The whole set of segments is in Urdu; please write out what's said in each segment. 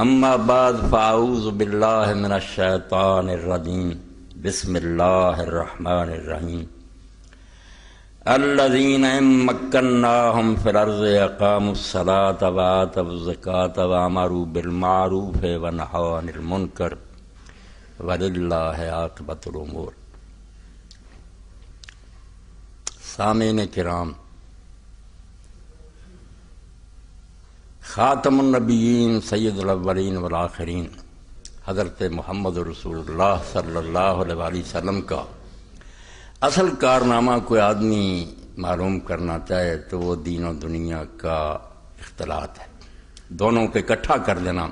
اما بعد فاعوذ باللہ من الشیطان الرجیم بسم اللہ الرحمن الرحیم الذین ان مکناہم فی الارض اقاموا الصلاة وآتوا الزکاة وامروا بالمعروف ونہوا عن المنکر وللہ عاقبۃ الامور۔ سامعین کرام، خاتم النبیین سید الاولین والآخرین حضرت محمد رسول اللہ صلی اللہ علیہ وآلہ وسلم کا اصل کارنامہ کوئی آدمی معلوم کرنا چاہے تو وہ دین و دنیا کا اختلاط ہے، دونوں کو اکٹھا کر دینا۔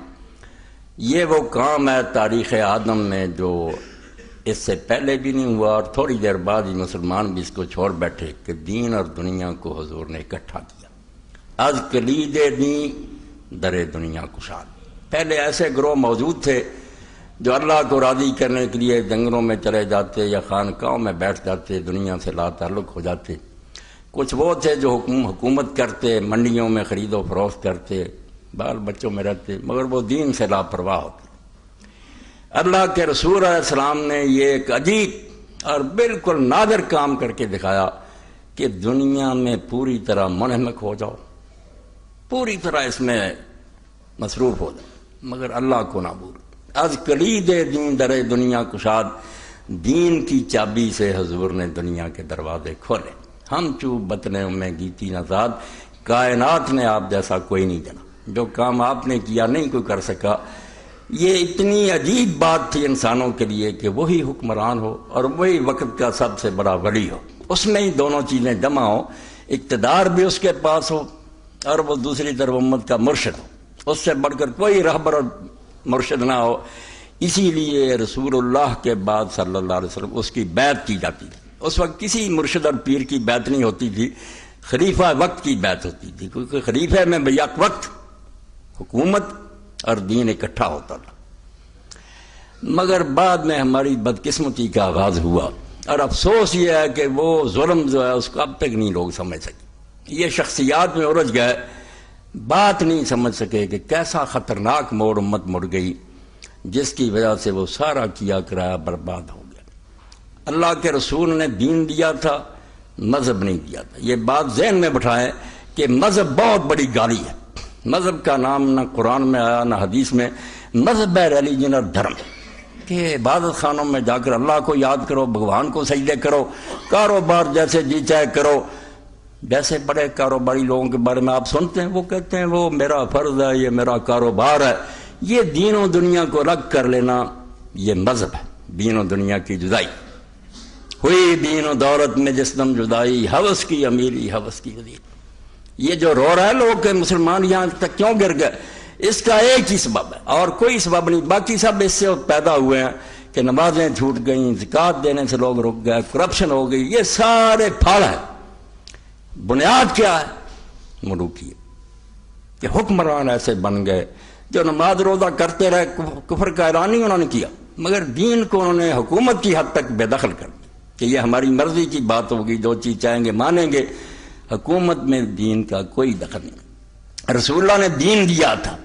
یہ وہ کام ہے تاریخ آدم میں جو اس سے پہلے بھی نہیں ہوا اور تھوڑی دیر بعد ہی مسلمان بھی اس کو چھوڑ بیٹھے کہ دین اور دنیا کو حضور نے اکٹھا کیا۔ از کلید دین در دنیا کشاد۔ پہلے ایسے گروہ موجود تھے جو اللہ کو راضی کرنے کے لیے جنگلوں میں چلے جاتے یا خانقاہوں میں بیٹھ جاتے، دنیا سے لا تعلق ہو جاتے۔ کچھ وہ تھے جو حکومت کرتے، منڈیوں میں خرید و فروخت کرتے، بال بچوں میں رہتے، مگر وہ دین سے لاپرواہ ہوتے۔ اللہ کے رسول علیہ السلام نے یہ ایک عجیب اور بالکل نادر کام کر کے دکھایا کہ دنیا میں پوری طرح منہمک ہو جاؤ، پوری طرح اس میں مصروف ہو جاؤ، مگر اللہ کو نہ بھولو۔ از کلید دین در دنیا کشاد، دین کی چابی سے حضور نے دنیا کے دروازے کھولے۔ ہم چوب بطنے میں گیتی نزاد، کائنات نے آپ جیسا کوئی نہیں جنا، جو کام آپ نے کیا نہیں کوئی کر سکا۔ یہ اتنی عجیب بات تھی انسانوں کے لیے کہ وہی حکمران ہو اور وہی وقت کا سب سے بڑا ولی ہو، اس میں ہی دونوں چیزیں جمع ہو، اقتدار بھی اس کے پاس ہو اور وہ دوسری طرف امت کا مرشد ہو، اس سے بڑھ کر کوئی رہبر اور مرشد نہ ہو۔ اسی لیے رسول اللہ کے بعد صلی اللہ علیہ وسلم اس کی بیعت کی جاتی تھی۔ اس وقت کسی مرشد اور پیر کی بیعت نہیں ہوتی تھی، خلیفہ وقت کی بیعت ہوتی تھی، کیونکہ خلیفہ میں بیک وقت حکومت اور دین اکٹھا ہوتا تھا۔ مگر بعد میں ہماری بدقسمتی کا آغاز ہوا، اور افسوس یہ ہے کہ وہ ظلم جو ہے اس کو اب تک نہیں لوگ سمجھ سکے۔ یہ شخصیات میں الجھ گئے، بات نہیں سمجھ سکے کہ کیسا خطرناک موڑ امت مڑ گئی جس کی وجہ سے وہ سارا کیا کرایا برباد ہو گیا۔ اللہ کے رسول نے دین دیا تھا، مذہب نہیں دیا تھا۔ یہ بات ذہن میں بٹھائیں کہ مذہب بہت بڑی گالی ہے۔ مذہب کا نام نہ قرآن میں آیا نہ حدیث میں۔ مذہب ہے ریلیجن اور دھرم، کہ عبادت خانوں میں جا کر اللہ کو یاد کرو، بھگوان کو سجدے کرو، کاروبار جیسے جی چاہے کرو۔ جیسے بڑے کاروباری لوگوں کے بارے میں آپ سنتے ہیں، وہ کہتے ہیں وہ میرا فرض ہے، یہ میرا کاروبار ہے۔ یہ دین و دنیا کو الگ کر لینا یہ مذہب ہے، دین و دنیا کی جدائی ہوئی۔ دین و دولت میں جس دم جدائی، ہوس کی امیری ہوس کی وزیر۔ یہ جو رو رہا ہے لوگ کہ مسلمان یہاں تک کیوں گر گئے، اس کا ایک ہی سبب ہے اور کوئی سبب نہیں۔ باقی سب اس سے پیدا ہوئے ہیں کہ نمازیں چھوٹ گئیں، زکوٰۃ دینے سے لوگ رک گئے، کرپشن ہو گئی، یہ سارے پھاڑ ہیں۔ بنیاد کیا ہے؟ ملوکیت، کہ حکمران ایسے بن گئے جو نماز روزہ کرتے رہے، کفر کا اعلان ہی انہوں نے کیا، مگر دین کو انہوں نے حکومت کی حد تک بے دخل کر دیا کہ یہ ہماری مرضی کی بات ہوگی، جو چیز چاہیں گے مانیں گے۔ حکومت میں دین کا کوئی دخل نہیں۔ رسول اللہ نے دین دیا تھا،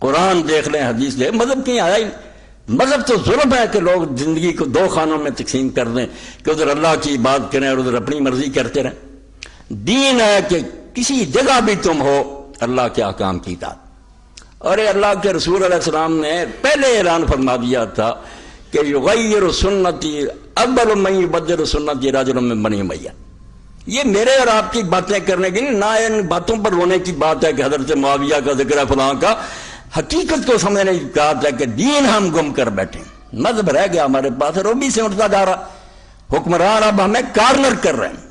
قرآن دیکھ لیں، حدیث دیکھ، مذہب کہیں آیا ہی نہیں۔ مذہب تو ظلم ہے کہ لوگ زندگی کو دو خانوں میں تقسیم کر دیں کہ ادھر اللہ کی بات کریں اور ادھر اپنی مرضی کرتے رہیں۔ دین ہے کہ کسی جگہ بھی تم ہو اللہ کے احکام کی اطاعت۔ اور اللہ کے رسول علیہ السلام نے پہلے اعلان فرما دیا تھا کہ یغیر سنتی اول من یبدل سنتی رجل من بنی امیہ۔ یہ میرے اور آپ کی باتیں کرنے کی نہیں، نہ ان باتوں پر رونے کی بات ہے کہ حضرت معاویہ کا ذکر ہے فلاں کا۔ حقیقت کو سمجھنے کی بات ہے کہ دین ہم گم کر بیٹھے، مذہب رہ گیا ہمارے پاس، روبی سے اٹھتا جا رہا، حکمران اب ہمیں کارنر کر رہے ہیں۔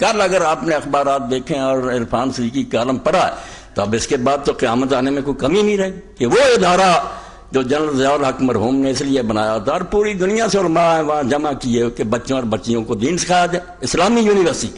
کل اگر آپ نے اخبارات دیکھیں اور عرفان صدیقی کا کالم پڑھا ہے تو اب اس کے بعد تو قیامت آنے میں کوئی کمی نہیں رہی کہ وہ ادارہ جو جنرل ضیاء الحق مرحوم نے اس لیے بنایا تھا اور پوری دنیا سے علماء وہاں جمع کیے کہ بچوں اور بچیوں کو دین سکھایا جائے، اسلامی یونیورسٹی،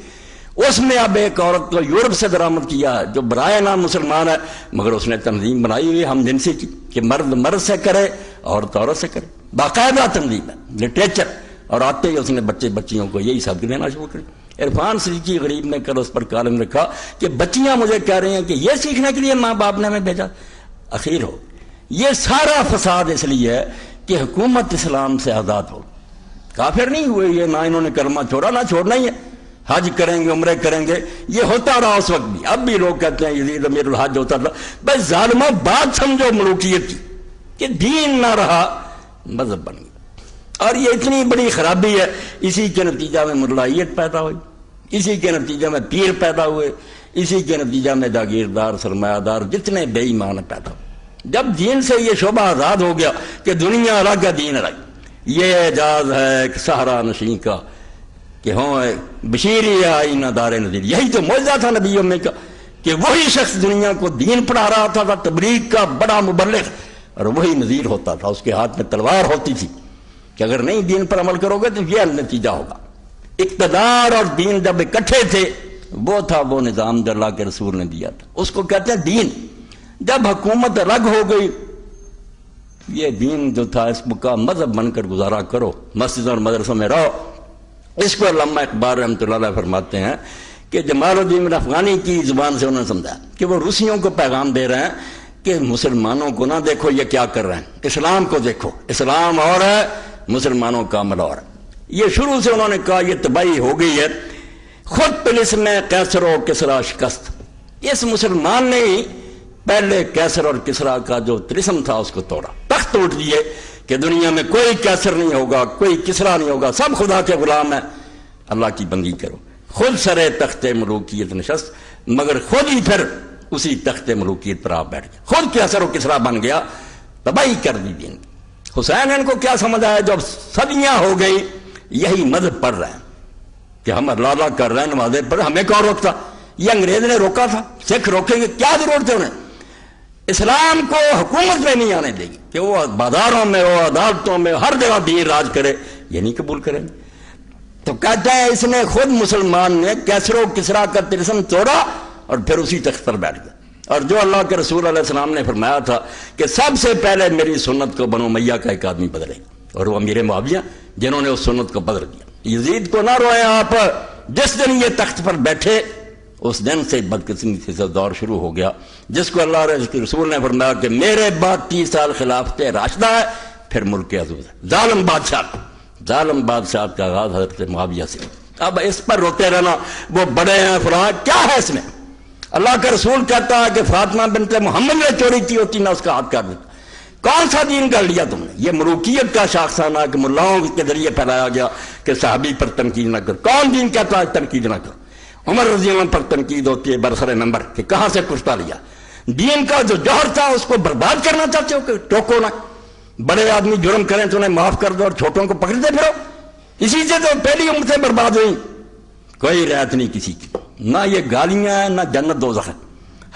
اس میں اب ایک عورت کو یورپ سے درآمد کیا ہے جو برائے نام مسلمان ہے، مگر اس نے تنظیم بنائی ہوئی ہم جنسی کی کہ مرد مرد سے کرے، عورت عورت سے کرے، باقاعدہ تنظیم ہے، لٹریچر، اور آتے ہی اس نے بچے بچیوں کو یہی سبق دینا شروع کر۔ عرفان صدیقی غریب نے کل اس پر کالم رکھا کہ بچیاں مجھے کہہ رہی ہیں کہ یہ سیکھنے کے لیے ماں باپ نے ہمیں بھیجا۔ اخیر ہو. یہ سارا فساد اس لیے ہے کہ حکومت اسلام سے آزاد ہو. کافر نہیں ہوئے یہ، نہ انہوں نے کلمہ چھوڑا، نہ چھوڑنا ہی ہے. حج کریں گے، عمرے کریں گے، یہ ہوتا رہا اس وقت بھی. اب بھی لوگ کہتے ہیں یزید امیر الحج ہوتا رہا. بس ظالمہ بات سمجھو ملوکیت کی کہ دین نہ رہا، مذہب بن گیا. اور یہ اتنی بڑی خرابی ہے. اسی کے نتیجہ میں ملائیت پیدا ہوئی، اسی کے نتیجہ میں پیر پیدا ہوئے، اسی کے نتیجہ میں جاگیردار، سرمایہ دار، جتنے بے ایمان پیدا ہوئے. جب دین سے یہ شعبہ آزاد ہو گیا کہ دنیا الگ ہے دین الگ، یہ اعجاز ہے ایک صحرا نشین کا کہ ہوں بشیری آئینہ دار نذیر. یہی تو معجزہ تھا نبیوں میں کا کہ وہی شخص دنیا کو دین پڑھا رہا تھا تبلیغ کا بڑا مبلغ، اور وہی نذیر ہوتا تھا. اس کے ہاتھ میں تلوار ہوتی تھی کہ اگر نہیں دین پر عمل کرو گے تو یہ نتیجہ ہوگا. اقتدار اور دین جب اکٹھے تھے، وہ تھا وہ نظام جو اللہ کے رسول نے دیا تھا، اس کو کہتے ہیں دین. جب حکومت الگ ہو گئی، یہ دین جو تھا اس کا مذہب بن کر گزارا کرو، مسجد اور مدرسوں میں رہو. اس کو علامہ اقبال رحمۃ اللہ علیہ فرماتے ہیں کہ جمال الدین افغانی کی زبان سے انہوں نے سمجھا کہ وہ روسیوں کو پیغام دے رہے ہیں کہ مسلمانوں کو نہ دیکھو یہ کیا کر رہے ہیں، اسلام کو دیکھو، اسلام اور ہے، مسلمانوں کا عمل اور ہے. یہ شروع سے انہوں نے کہا یہ تباہی ہو گئی ہے. خود پولیس میں کیسر و کسرا شکست. اس مسلمان نے ہی پہلے کیسر اور کسرا کا جو طلسم تھا اس کو توڑا، تخت توڑ دیے کہ دنیا میں کوئی کیسر نہیں ہوگا، کوئی کسرا نہیں ہوگا، سب خدا کے غلام ہیں، اللہ کی بندگی کرو. خود سرے تخت ملوکیت نشست، مگر خود ہی پھر اسی تخت ملوکیت پر آپ بیٹھ گیا، خود کیسر و کسرا بن گیا، تباہی کر دی دین. حسین ان کو کیا سمجھ آیا جب صدیاں ہو گئی یہی مذہب پڑھ رہے ہیں کہ ہم اللہ اللہ کر رہے ہیں، نمازیں پڑھ، ہمیں کون روکتا؟ یہ انگریز نے روکا تھا، سکھ روکیں گے؟ کیا ضرورت ہے انہیں؟ اسلام کو حکومت میں نہیں آنے دے گی کہ وہ بازاروں میں ہو، عدالتوں میں، ہر جگہ دین راج کرے، یہ نہیں قبول کریں گے. تو کہتا ہے اس نے خود مسلمان نے کیسر و کسرا کا طلسم توڑا اور پھر اسی تخت پر بیٹھ گیا. اور جو اللہ کے رسول علیہ السلام نے فرمایا تھا کہ سب سے پہلے میری سنت کو بنو امیہ کا ایک آدمی بدلے، اور وہ امیر معاویہ جنہوں نے اس سنت کو بدل دیا. یزید کو نہ روئیں آپ، جس دن یہ تخت پر بیٹھے اس دن سے بدقسمتی سے دور شروع ہو گیا، جس کو اللہ کے رسول نے فرمایا کہ میرے بعد 30 سال خلافت راشدہ ہے، پھر ملک عزوز ہے. ظالم بادشاہ کا آغاز حضرت معاویہ سے. اب اس پر روتے رہنا وہ بڑے ہیں فلاں، کیا ہے اس میں؟ اللہ کا رسول کہتا ہے کہ فاطمہ بنت محمد نے چوری کی ہوتی نہ اس کا ہاتھ کاٹ دیتا. کون سا دین کر لیا تم نے؟ یہ ملوکیت کا شاخسانہ کہ ملاؤں کے ذریعے پھیلایا گیا کہ صحابی پر تنقید نہ کر. کون دین کہتا ہے تنقید نہ کر؟ عمر رضی اللہ عنہ پر تنقید ہوتی ہے برسر ممبر کہ کہاں سے کشتا لیا. دین کا جو جوہر تھا اس کو برباد کرنا چاہتے ہو کہ ٹوکو نہ. بڑے آدمی جرم کریں تو انہیں معاف کر دو اور چھوٹوں کو پکڑتے پھرو. اسی سے تو پہلی امتیں برباد ہوئی. کوئی رعایت نہیں کسی کی، نہ یہ گالیاں ہیں نہ جنت دوزخ ہے.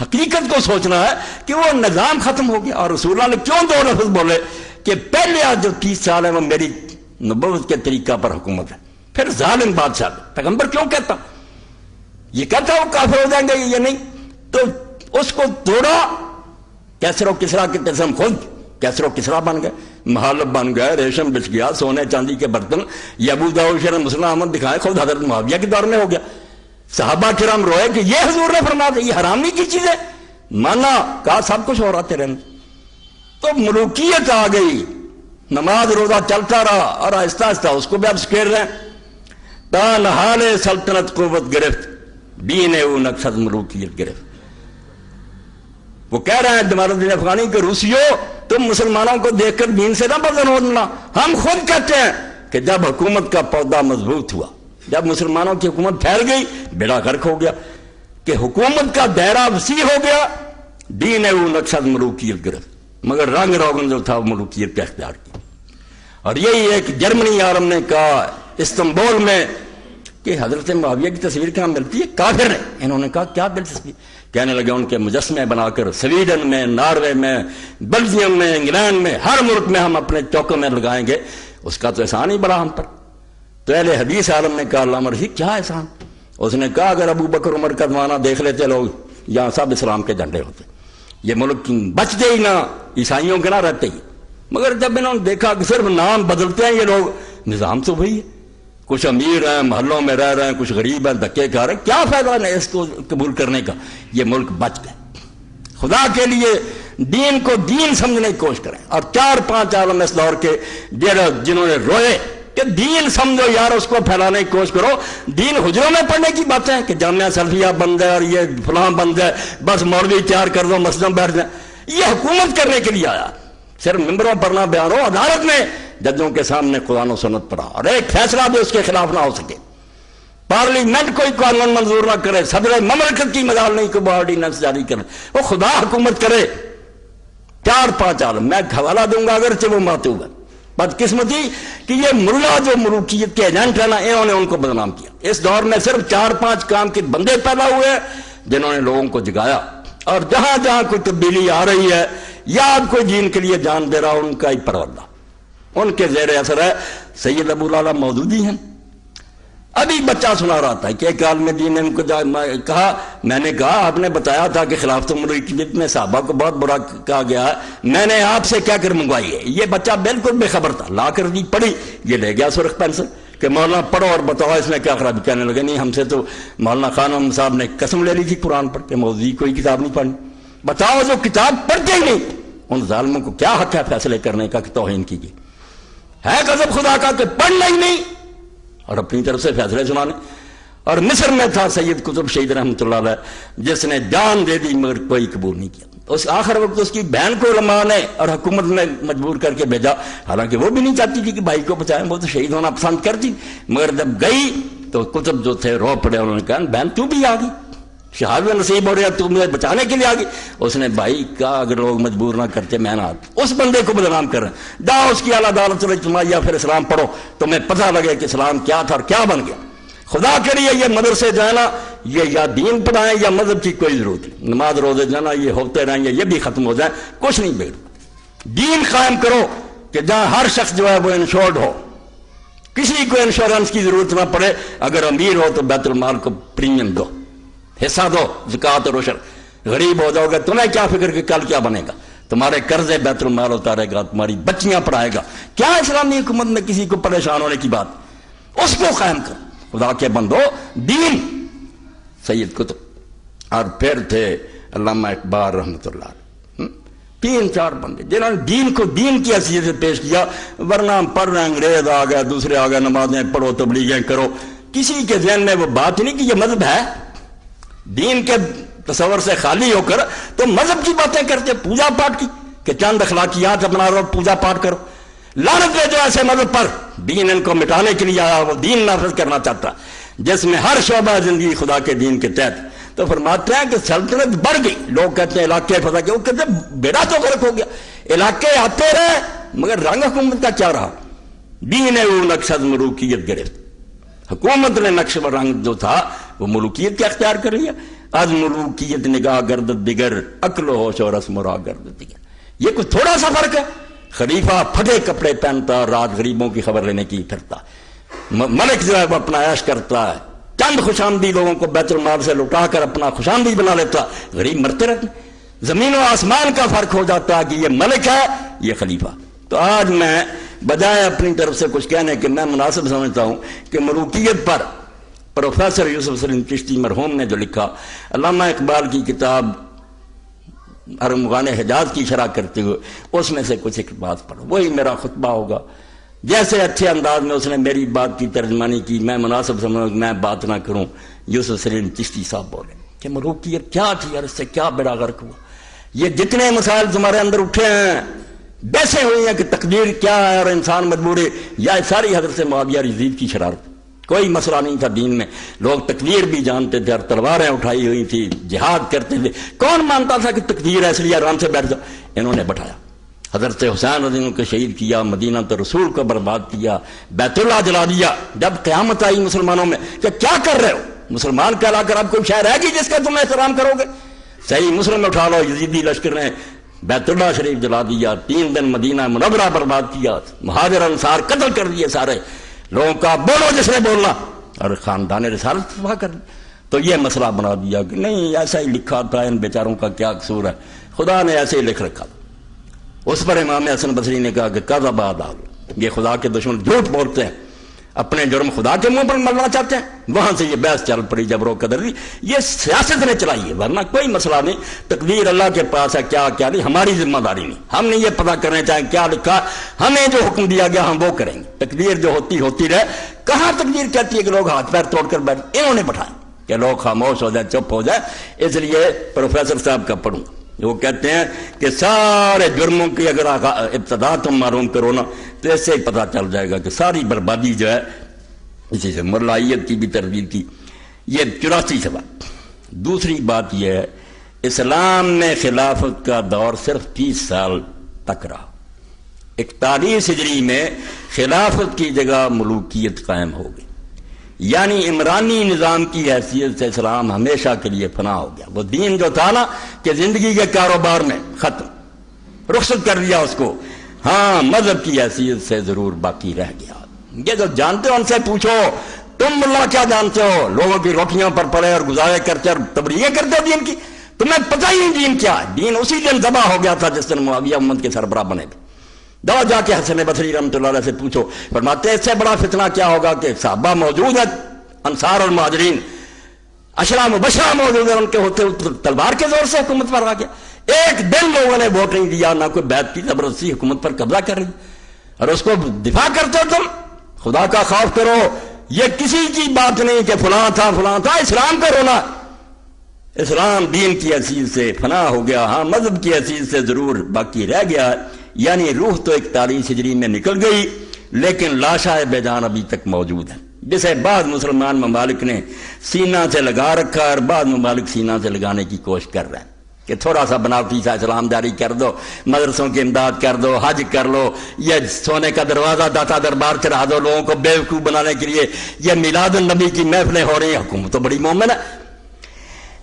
حقیقت کو سوچنا ہے کہ وہ نظام ختم ہو گیا. اور رسول اللہ نے کیوں دو لفظ بولے کہ پہلے جو 30 سال ہے وہ میری نبوت کے طریقہ پر حکومت ہے، پھر ظالم بادشاہ. پیغمبر کیوں کہتا؟ یہ کہتا وہ کافر ہو جائیں گے یہ نہیں. تو اس کو توڑا. کیسر و کسرا کے قسم خود کیسر و کسرا بن گئے، محالب بن گئے، ریشم بچ گیا، سونے چاندی کے برتن. یہ ابو داؤد شرح مسلم احمد دکھائے خود حضرت معاویہ کے دور میں ہو گیا. صحابہ کرام روئے کہ یہ حضور نے فرمایا یہ حرام نہیں کی چیز ہے. مانا کہا سب کچھ ہو رہا تیرے میں. تو ملوکیت آ گئی، نماز روزہ چلتا رہا اور آہستہ آہستہ اس کو بھی اب سکیر رہے ہیں. تا نحال سلطنت قوت گرفت، دین او نقصد ملوکیت گرفت. وہ کہہ رہے ہیں جمال الدین افغانی کہ روسیوں تم مسلمانوں کو دیکھ کر دین سے نہ بدن ہونا. ہم خود کہتے ہیں کہ جب حکومت کا پودا مضبوط ہوا، جب مسلمانوں کی حکومت پھیل گئی، بیڑا غرق ہو گیا کہ حکومت کا دائرہ وسیع ہو گیا، دین او نقصد ملوکیت گرفت، مگر رنگ روغن جو تھا وہ ملوکیت کا اختیار کیا. اور یہی ایک جرمنی عالم نے کہا استنبول میں کہ حضرت معاویہ کی تصویر کہاں ملتی ہے؟ کافر ہے. انہوں نے کہا کیا دلچسپی؟ کہنے لگے ان کے مجسمے بنا کر سویڈن میں، ناروے میں، بیلجیم میں، انگلینڈ میں، ہر ملک میں ہم اپنے چوکوں میں لگائیں گے. اس کا تو احسان ہی بڑا ہم پر. تو اہل حدیث عالم نے کہا علامہ رشید کیا احسان؟ اس نے کہا اگر ابو بکر عمر کا زمانہ دیکھ لیتے لوگ، یہاں سب اسلام کے جھنڈے ہوتے، یہ ملک بچتے ہی نہ، عیسائیوں کے نہ رہتے ہی. مگر جب انہوں نے دیکھا کہ صرف نام بدلتے ہیں یہ لوگ، نظام تو وہی ہے. کچھ امیر ہیں، محلوں میں رہ رہے ہیں، کچھ غریب ہیں، دھکے کھا رہے ہیں، کیا فائدہ ہے اس کو قبول کرنے کا؟ یہ ملک بچ گئے. خدا کے لیے دین کو دین سمجھنے کی کوشش کریں. اور 4-5 عالم اس دور کے جنہوں نے روئے کہ دین سمجھو یار، اس کو پھیلانے کی کوشش کرو. دین حجروں میں پڑھنے کی باتیں کہ جامعہ سلفیہ بند ہے اور یہ فلاں بند ہے، بس مولوی تیار کر دو مسجدوں میں بیٹھ جائیں. یہ حکومت کرنے کے لیے آیا، صرف ممبروں پر نہ بیان ہو، عدالت میں ججوں کے سامنے قرآن و سنت پڑھا اور ایک فیصلہ بھی اس کے خلاف نہ ہو سکے. پارلیمنٹ کوئی قانون منظور نہ کرے، صدر مملکت کی مجال نہیں کوئی آرڈیننس جاری کرے، وہ خدا حکومت کرے. 4-5 عالم میں حوالہ دوں گا اگرچہ وہ ماتوب ہے. بدقسمتی کہ یہ ملا جو ملوکیت کے ایجنٹ ہیں نا، انہوں نے ان کو بدنام کیا. اس دور میں صرف 4-5 کام کے بندے پیدا ہوئے ہیں جنہوں نے لوگوں کو جگایا، اور جہاں جہاں کوئی تبدیلی آ رہی ہے یا اب کوئی دین کے لیے جان دے رہا، ان کا ہی پروردہ، ان کے زیر اثر ہے. سید ابو الاعلیٰ مودودی ہیں. ابھی بچہ سنا رہا تھا کہ ایک عالم دین نے ان کو کہا، میں نے کہا آپ نے بتایا تھا کہ خلافت ملوکیت میں صحابہ کو بہت برا کہا گیا ہے، میں نے آپ سے کیا کر منگوائی ہے. یہ بچہ بالکل بے خبر تھا، لا کر دی پڑھی، یہ لے گیا سرخ پینسل کہ مولانا پڑھو اور بتاؤ اس میں کیا خرابی. کہنے لگے نہیں، ہم سے تو مولانا خان محمد صاحب نے قسم لے لی تھی قرآن پر کہ مودودی کوئی کتاب نہیں پڑھنی. بتاؤ جو کتاب پڑھتے ہی نہیں ان ظالموں کو کیا حق ہے فیصلے کرنے کا کہ توہین کیجیے. ہے غضب خدا کا کہ پڑھنا ہی نہیں اور اپنی طرف سے فیصلے سنانے. اور مصر میں تھا سید قطب شہید رحمۃ اللہ علیہ، جس نے جان دے دی مگر کوئی قبول نہیں کیا. اس آخر وقت اس کی بہن کو علماء نے اور حکومت نے مجبور کر کے بھیجا، حالانکہ وہ بھی نہیں چاہتی تھی کہ بھائی کو بچائیں، وہ تو شہید ہونا پسند کرتی. مگر جب گئی تو قطب جو تھے رو پڑے، انہوں نے کہا بہن تو بھی آ گئی، شہادت نصیب ہو رہا، تو مجھے بچانے کے لیے آ گئی. اس نے بھائی کہا اگر لوگ مجبور نہ کرتے میں نہ آتا. اس بندے کو بدنام کر رہے ہیں، جاؤ اس کی اعلیٰ عدالت اجتماعیہ پھر اسلام پڑھو، تمہیں پتہ لگے کہ اسلام کیا تھا اور کیا بن گیا. خدا کے لیے یہ مدرسے جانا، یہ یا دین پڑھائیں یا مذہب کی کوئی ضرورت نہیں. نماز روزے جانا یہ ہوتے رہیں گے، یہ بھی ختم ہو جائیں، کچھ نہیں بگڑ. دین قائم کرو کہ جہاں ہر شخص جو ہے وہ انشورڈ ہو، کسی کو انشورنس کی ضرورت نہ پڑے. اگر امیر ہو تو بیت المال کو پریمیم دو، حصہ دو، زکوٰۃ اور عشر. غریب ہو جاؤ گے تمہیں کیا فکر کہ کل کیا بنے گا، تمہارے قرضے بیت المال اتارے گا، تمہاری بچیاں پڑھائے گا. کیا اسلامی حکومت میں کسی کو پریشان ہونے کی بات؟ اس کو قائم کرو. خدا کے بندو، دین. سید قطب اور پھر تھے علامہ اقبال رحمۃ اللہ علیہ. 3-4 بندے جنہوں نے دین کو دین کی حیثیت سے پیش کیا. ورنہ ہم پڑھ رہے ہیں، انگریز آ گئے، دوسرے آ گئے، نمازیں پڑھو، تبلیغیں کرو. کسی کے ذہن میں وہ بات نہیں کہ یہ مذہب ہے. دین کے تصور سے خالی ہو کر تو مذہب کی باتیں کرتے، پوجا پاٹ کی کہ چند اخلاقیات اپنا رہو، پوجا پاٹ کرو. لعنت ہے جو ایسے مذہب پر دین ان کو مٹانے کے لیے آیا، وہ دین نافذ کرنا چاہتا جس میں ہر شعبہ زندگی خدا کے دین کے تحت. تو فرماتے ہیں کہ سلطنت بڑھ گئی. لوگ کہتے ہیں علاقے فتح کیا، وہ کہتے ہیں بیڑا تو غرق ہو گیا. علاقے آتے رہے مگر رنگ حکومت کا کیا رہا؟ دین وہ نقشد ملوکیت گرفت. حکومت نے نقش و رنگ جو تھا وہ ملوکیت کے اختیار کر لیا. از ملوکیت نگاہ گردد دیگر، عقل و ہوش اور رسم و راہ گردد دیگر. یہ کوئی تھوڑا سا فرق ہے؟ خلیفہ پھٹے کپڑے پہنتا، رات غریبوں کی خبر لینے کی پھرتا. ملک جو ہے وہ اپنا عیش کرتا ہے، چند خوشامدی لوگوں کو بیت المال سے لٹا کر اپنا خوشامدی بنا لیتا، غریب مرتے رہتے. زمین و آسمان کا فرق ہو جاتا ہے کہ یہ ملک ہے، یہ خلیفہ. تو آج میں بجائے اپنی طرف سے کچھ کہنے کہ میں مناسب سمجھتا ہوں کہ ملوکیت پر پروفیسر یوسف سلیم چشتی مرحوم نے جو لکھا، علامہ اقبال کی کتاب ارمغان حجاز کی شرح کرتے ہوئے اس میں سے کچھ ایک بات پڑھو، وہی میرا خطبہ ہوگا. جیسے اچھے انداز میں اس نے میری بات کی ترجمانی کی، میں مناسب سمجھوں کہ میں بات نہ کروں. یوسف سلیم چشتی صاحب بولے کہ ملوکیت کیا تھی اور اس سے کیا بیڑا غرق ہوا. یہ جتنے مسائل تمہارے اندر اٹھے ہیں بیسے ہوئی ہیں کہ تقدیر کیا ہے اور انسان مجبور ہے، یا ساری حضرت معاویہ یزید کی شرارت. کوئی مسئلہ نہیں تھا دین میں، لوگ تقدیر بھی جانتے تھے اور تلواریں اٹھائی ہوئی تھی، جہاد کرتے تھے. کون مانتا تھا کہ تقدیر ہے اس لیے آرام سے بیٹھ جاؤ؟ انہوں نے بٹھایا. حضرت حسین رضی اللہ عنہ کو شہید کیا، مدینہ تو رسول کو برباد کیا، بیت اللہ جلا دیا. جب قیامت آئی مسلمانوں میں کہ کیا کر رہے ہو، مسلمان کہلا کر اب کوئی شہر ہے گی جس کا تم احترام کرو گے؟ صحیح مسلم میں اٹھا لو، یزیدی لشکر نے بیت اللہ شریف جلا دیا، 3 دن مدینہ منورہ برباد کیا، مہاجر انصار قتل کر دیے سارے لوگوں کا. بولو جس نے بولنا، اور خاندان رسالت تباہ کر. تو یہ مسئلہ بنا دیا کہ نہیں ایسا ہی لکھا تھا، ان بیچاروں کا کیا قصور ہے، خدا نے ایسے ہی لکھ رکھا. اس پر امام حسن بصری نے کہا کہ کذب آداب، یہ خدا کے دشمن جھوٹ بولتے ہیں. اپنے جرم خدا کے منہ پر ملنا چاہتے ہیں. وہاں سے یہ بحث چل پڑی جبر و قدر دی. یہ سیاست نے چلائی ہے، ورنہ کوئی مسئلہ نہیں. تقدیر اللہ کے پاس ہے، کیا کیا نہیں ہماری ذمہ داری نہیں. ہم نے یہ پتہ کرنا چاہیں کیا لکھا، ہمیں جو حکم دیا گیا ہم وہ کریں گے. تقدیر جو ہوتی رہے. کہاں تقدیر کہتی ہے کہ لوگ ہاتھ پیر توڑ کر بیٹھ، انہوں نے بٹھائے کہ لوگ خاموش ہو جائے، چپ ہو جائے. اس لیے پروفیسر صاحب کا پڑھوں، وہ کہتے ہیں کہ سارے جرموں کی اگر ابتدا تم معلوم کرو نا تو اس سے ہی پتہ چل جائے گا کہ ساری بربادی جو ہے اسی سے مرلائیت کی بھی تردید کی. یہ 84 سے بات. دوسری بات یہ ہے اسلام میں خلافت کا دور صرف 30 سال تک رہا. 41 ہجری میں خلافت کی جگہ ملوکیت قائم ہو گئی، یعنی عمرانی نظام کی حیثیت سے اسلام ہمیشہ کے لیے فنا ہو گیا. وہ دین جو تھا نا کہ زندگی کے کاروبار میں ختم، رخصت کر دیا اس کو. ہاں مذہب کی حیثیت سے ضرور باقی رہ گیا. یہ جو جانتے ہو ان سے پوچھو تم اللہ کیا جانتے ہو. لوگوں کی روٹیوں پر پڑے اور گزارے کرتے اور تبلیغیں کرتے ہو دین کی. تمہیں پتہ ہی نہیں دین کیا ہے. دین اسی دن ذبح ہو گیا تھا جس دن معاویہ امت کے سربراہ بنے تھے. دو جا کے حسن بصری رحمۃ اللہ علیہ سے پوچھو، فرماتے ہیں اس سے بڑا فتنہ کیا ہوگا کہ صحابہ موجود ہیں، انصار اور مہاجرین عشرہ مبشرہ موجود ہیں، ان کے ہوتے تلوار کے زور سے حکومت پر آ گیا. ایک دن لوگوں نے ووٹ نہیں دیا، نہ کوئی بیعت کی، زبردستی حکومت پر قبضہ کر رہی اور اس کو دفاع کرتے ہو تم. خدا کا خوف کرو. یہ کسی کی بات نہیں کہ فلاں تھا فلاں تھا. اسلام کا رونا. اسلام دین کی حیثیت سے فنا ہو گیا، ہاں مذہب کی حیثیت سے ضرور باقی رہ گیا. یعنی روح تو 41 ہجری میں نکل گئی لیکن لاشا بے جان ابھی تک موجود ہے، جسے بعض مسلمان ممالک نے سینہ سے لگا رکھا اور بعض ممالک سینہ سے لگانے کی کوشش کر رہے ہیں کہ تھوڑا سا بناوٹی سا اسلام جاری کر دو، مدرسوں کی امداد کر دو، حج کر لو، یہ سونے کا دروازہ داتا دربار چڑھا دو لوگوں کو بیوقوف بنانے کے لیے، یہ میلاد النبی کی محفلیں ہو رہی ہیں. حکومت تو بڑی مومن ہے.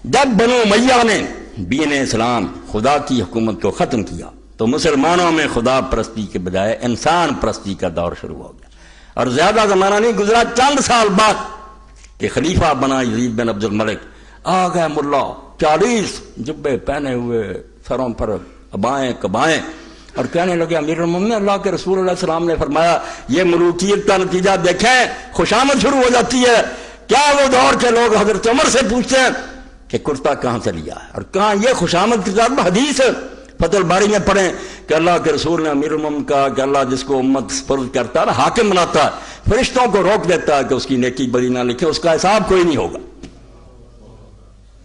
جب بنو امیہ نے دین اسلام خدا کی حکومت کو ختم کیا تو مسلمانوں میں خدا پرستی کے بجائے انسان پرستی کا دور شروع ہو گیا. اور زیادہ زمانہ نہیں گزرا، چند سال بعد کہ خلیفہ بنا یزید بن عبد الملک، آ گئے ملا 40 جبے پہنے ہوئے، سروں پر ابائیں کبائیں، اور کہنے لگے امیر المومنین اللہ کے رسول علیہ السلام نے فرمایا یہ ملوکیت کا نتیجہ دیکھیں، خوشامد شروع ہو جاتی ہے. کیا وہ دور کے لوگ حضرت عمر سے پوچھتے ہیں کہ کرتا کہاں سے لیا ہے، اور کہاں یہ خوشامد کی ذات حدیث فتح الباری میں پڑھیں کہ اللہ کے رسول نے امیر المومنین کہا کہ اللہ جس کو امت سپرد کرتا ہے حاکم بناتا ہے، فرشتوں کو روک دیتا ہے کہ اس کی نیکی بدی نہ لکھے، اس کا حساب کوئی نہیں ہوگا.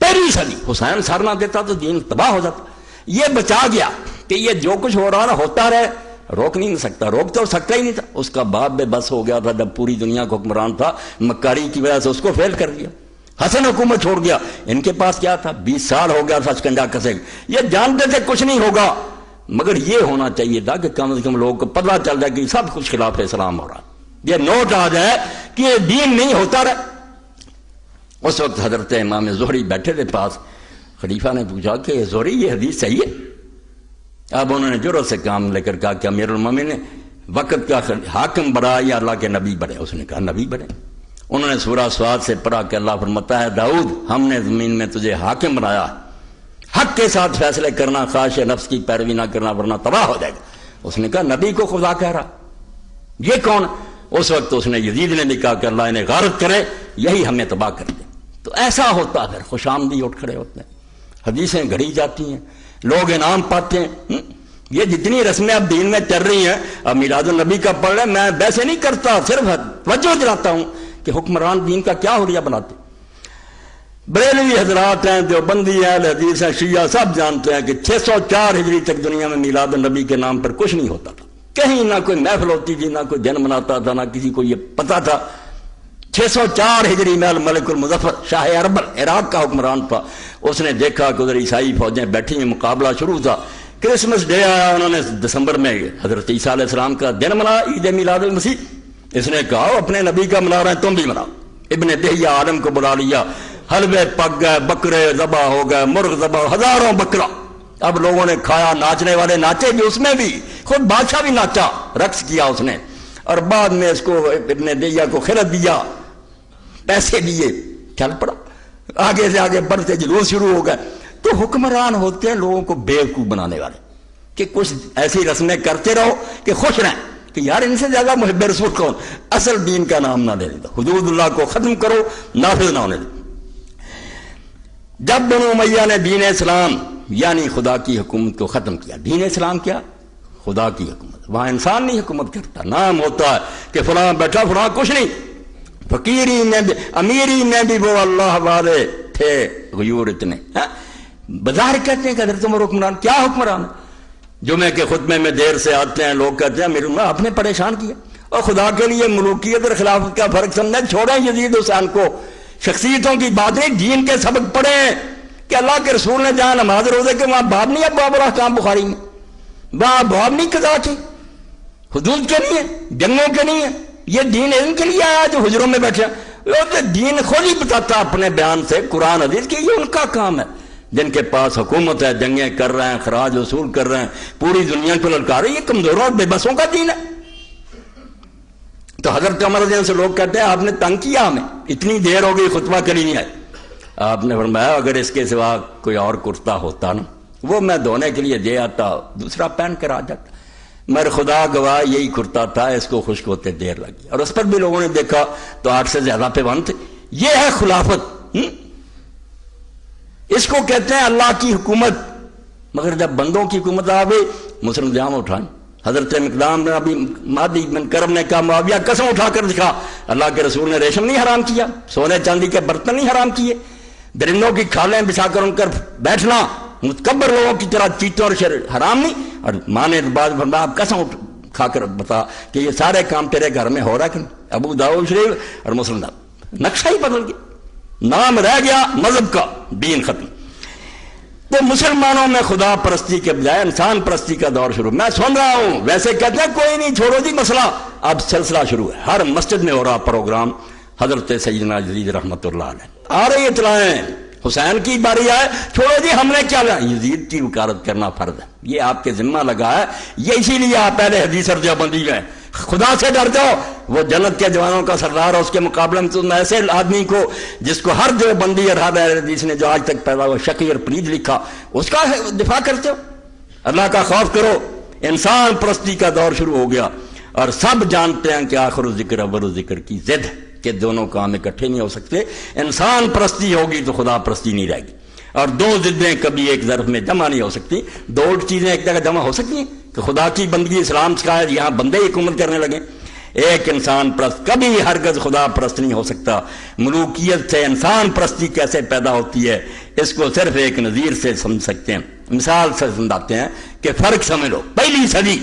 پہلی صدی حسین سر نہ دیتا تو دین تباہ ہو جاتا. یہ بچا گیا کہ یہ جو کچھ ہو رہا نا ہوتا رہے، روک نہیں سکتا، روک تو سکتا ہی نہیں تھا. اس کا باپ بے بس ہو گیا تھا جب پوری دنیا کو حکمران تھا، مکاری کی وجہ سے اس کو فیل کر دیا. حسن حکومت چھوڑ گیا. ان کے پاس کیا تھا، 20 سال ہو گیا تھا شکنجا کسے. یہ جانتے تھے کچھ نہیں ہوگا، مگر یہ ہونا چاہیے تھا کہ کم از کم لوگوں کو پتہ چل جائے کہ سب کچھ خلاف اسلام ہو رہا. یہ نوٹ آ جائے کہ یہ دین نہیں ہوتا رہے. اس وقت حضرت امام زہری بیٹھے تھے پاس. خلیفہ نے پوچھا کہ زہری یہ حدیث صحیح ہے؟ اب انہوں نے جرأت سے کام لے کر کہا کہ امیر المومنین نے وقت کا حاکم بڑا یا اللہ کے نبی بڑے؟ اس نے کہا نبی بڑے. انہوں نے سورہ سواد سے پڑھا کہ اللہ فرماتا ہے داؤد ہم نے زمین میں تجھے حاکم بنایا، حق کے ساتھ فیصلے کرنا، خواہش نفس کی پیروی نہ کرنا ورنہ تباہ ہو جائے گا. اس نے کہا نبی کو خدا کہہ رہا، یہ کون؟ اس وقت اس نے یزید نے بھی کہا کہ اللہ انہیں غارت کرے، یہی ہمیں تباہ کر دے. تو ایسا ہوتا ہے، خوش آمدی اٹھ کھڑے ہوتے ہیں، حدیثیں گھڑی جاتی ہیں، لوگ انعام پاتے ہیں. یہ جتنی رسمیں اب دین میں چل رہی ہیں، اب میلاد النبی کا پڑھ رہے، میں ویسے نہیں کرتا، صرف توجہ دلاتا ہوں کہ حکمران دین کا کیا حلیہ بناتے. بریلوی حضرات ہیں، دیوبندی ہیں، اہل حدیث ہیں، شیعہ، سب جانتے ہیں کہ 604 ہجری تک دنیا میں میلاد النبی کے نام پر کچھ نہیں ہوتا تھا. کہیں نہ کوئی محفل ہوتی تھی، نہ کوئی دن مناتا تھا، نہ کسی کو یہ پتا تھا. 604 ہجری میں الملک المظفر شاہ اربل عراق کا حکمران تھا. اس نے دیکھا کہ ادھر عیسائی فوجیں بیٹھی ہیں، مقابلہ شروع تھا. کرسمس ڈے آیا، انہوں نے دسمبر میں حضرت عیسیٰ علیہ السلام کا دن منایا، عید میلاد المسیح. اس نے کہا اپنے نبی کا منا رہے ہیں، تم بھی مناؤ. ابن دہیہ عالم کو بلا لیا، حلوے پک گئے، بکرے ذبح ہو گئے، مرغ ذبح، ہزاروں بکرا. اب لوگوں نے کھایا، ناچنے والے ناچے بھی، اس میں بھی خود بادشاہ بھی ناچا، رقص کیا اس نے. اور بعد میں اس کو ابن دہیہ کو خلعت دیا، پیسے دیے، چل پڑا. آگے سے آگے بڑھتے جلوس شروع ہو گئے. تو حکمران ہوتے ہیں لوگوں کو بیوقوف بنانے والے کہ کچھ ایسی رسمیں کرتے رہو کہ خوش رہیں. کہ یار ان سے زیادہ محب رسول کون؟ اصل دین کا نام نہ لے دیتا، حدود اللہ کو ختم کرو، نافذ نہ ہونے دو۔ جب بنو امیہ نے دین اسلام یعنی خدا کی حکومت کو ختم کیا، دین اسلام کیا؟ خدا کی حکومت، وہاں انسان نہیں حکومت کرتا، نام ہوتا ہے کہ فلاں بیٹھا فلاں کچھ نہیں، فقیری میں بھی امیری میں بھی وہ اللہ والے تھے غیور اتنے، بظاہر کہتے ہیں کہ حضرت عمر حکمران، کیا حکمران؟ جمعے کے خطبے میں دیر سے آتے ہیں، لوگ کہتے ہیں میرے آپ نے پریشان کیا، اور خدا کے لیے ملوکیت اور خلافت کا فرق سمجھیں، چھوڑیں یزید حسین کو، شخصیتوں کی بات نہیں، دین کے سبق پڑھیں کہ اللہ کے رسول نے جہاں نماز روزے کے وہاں باب نہیں ہے، باب الاحکام بخاری میں وہاں باب نہیں، قضا کے حدود کے نہیں ہے، جنگوں کے نہیں ہے، یہ دین ان کے لیے آیا جو حجروں میں بیٹھے ہیں۔ دین خود ہی بتاتا اپنے بیان سے قرآن حدیث کہ یہ ان کا کام ہے، جن کے پاس حکومت ہے، جنگیں کر رہے ہیں، خراج وصول کر رہے ہیں، پوری دنیا کو للکار رہے ہیں، یہ کمزوروں اور بے بسوں کا دین ہے۔ تو حضرت عمر رضی اللہ عنہ سے لوگ کہتے ہیں آپ نے تنگ کیا ہمیں، اتنی دیر ہو گئی خطبہ کری نہیں آئے۔ آپ نے فرمایا اگر اس کے سوا کوئی اور کرتا ہوتا نا، وہ میں دھونے کے لیے دے آتا، دوسرا پہن کر آ جاتا، مگر خدا گواہ یہی کرتا تھا، اس کو خشک ہوتے دیر لگی، اور اس پر بھی لوگوں نے دیکھا تو 8 سے زیادہ پیوند تھے۔ یہ ہے خلافت، اس کو کہتے ہیں اللہ کی حکومت۔ مگر جب بندوں کی حکومت آ گئی، مسلم جام اٹھائیں، حضرت مقدام نے ابھی مادی بن کرم نے کہا معاویہ قسم اٹھا کر دکھا، اللہ کے رسول نے ریشم نہیں حرام کیا، سونے چاندی کے برتن نہیں حرام کیے، درندوں کی کھالیں بچھا کر ان پر بیٹھنا متکبر لوگوں کی طرح چیتوں اور حرام نہیں۔ اور ماں نے بعد فرمایا آپ قسم کھا کر بتا کہ یہ سارے کام تیرے گھر میں ہو رہا ہے کہ نہیں؟ ابو داؤد شریف اور مسلم نقشہ ہی بدل گیا، نام رہ گیا مذہب کا، دین ختم۔ تو مسلمانوں میں خدا پرستی کے بجائے انسان پرستی کا دور شروع، میں سن رہا ہوں، ویسے کہتے ہیں کوئی نہیں چھوڑو جی مسئلہ، اب سلسلہ شروع ہے، ہر مسجد میں ہو رہا پروگرام، حضرت سیدنا یزید رحمۃ اللہ علیہ آ رہی اطلاعیں، حسین کی باری آئے، چھوڑو جی ہم نے کیا لیا، یزید کی وکالت کرنا فرض ہے، یہ آپ کے ذمہ لگا ہے، یہ اسی لیے آپ پہلے حدیث اور دیوبندی گئے، خدا سے ڈر جاؤ، وہ جنت کے جوانوں کا سردار اور اس کے مقابلے میں تم ایسے آدمی کو جس کو ہر دیوبندی اور ہر اہل حدیث نے جو آج تک پیدا ہوا شقی اور پلید لکھا، اس کا دفاع کرتے ہو۔ اللہ کا خوف کرو، انسان پرستی کا دور شروع ہو گیا، اور سب جانتے ہیں کہ آخر ذکر اول ذکر کی ضد ہے کہ دونوں کام اکٹھے نہیں ہو سکتے، انسان پرستی ہوگی تو خدا پرستی نہیں رہے گی، اور دو ضدیں کبھی ایک ظرف میں جمع نہیں ہو سکتی، دو چیزیں ایک جگہ جمع ہو سکتی ہیں کہ خدا کی بندگی اسلام سکھایا یہاں بندے حکومت کرنے لگے، ایک انسان پرست کبھی ہرگز خدا پرست نہیں ہو سکتا۔ ملوکیت سے انسان پرستی کیسے پیدا ہوتی ہے اس کو صرف ایک نظیر سے سمجھ سکتے ہیں، مثال سے سمجھاتے ہیں کہ فرق سمجھ لو۔ پہلی صدی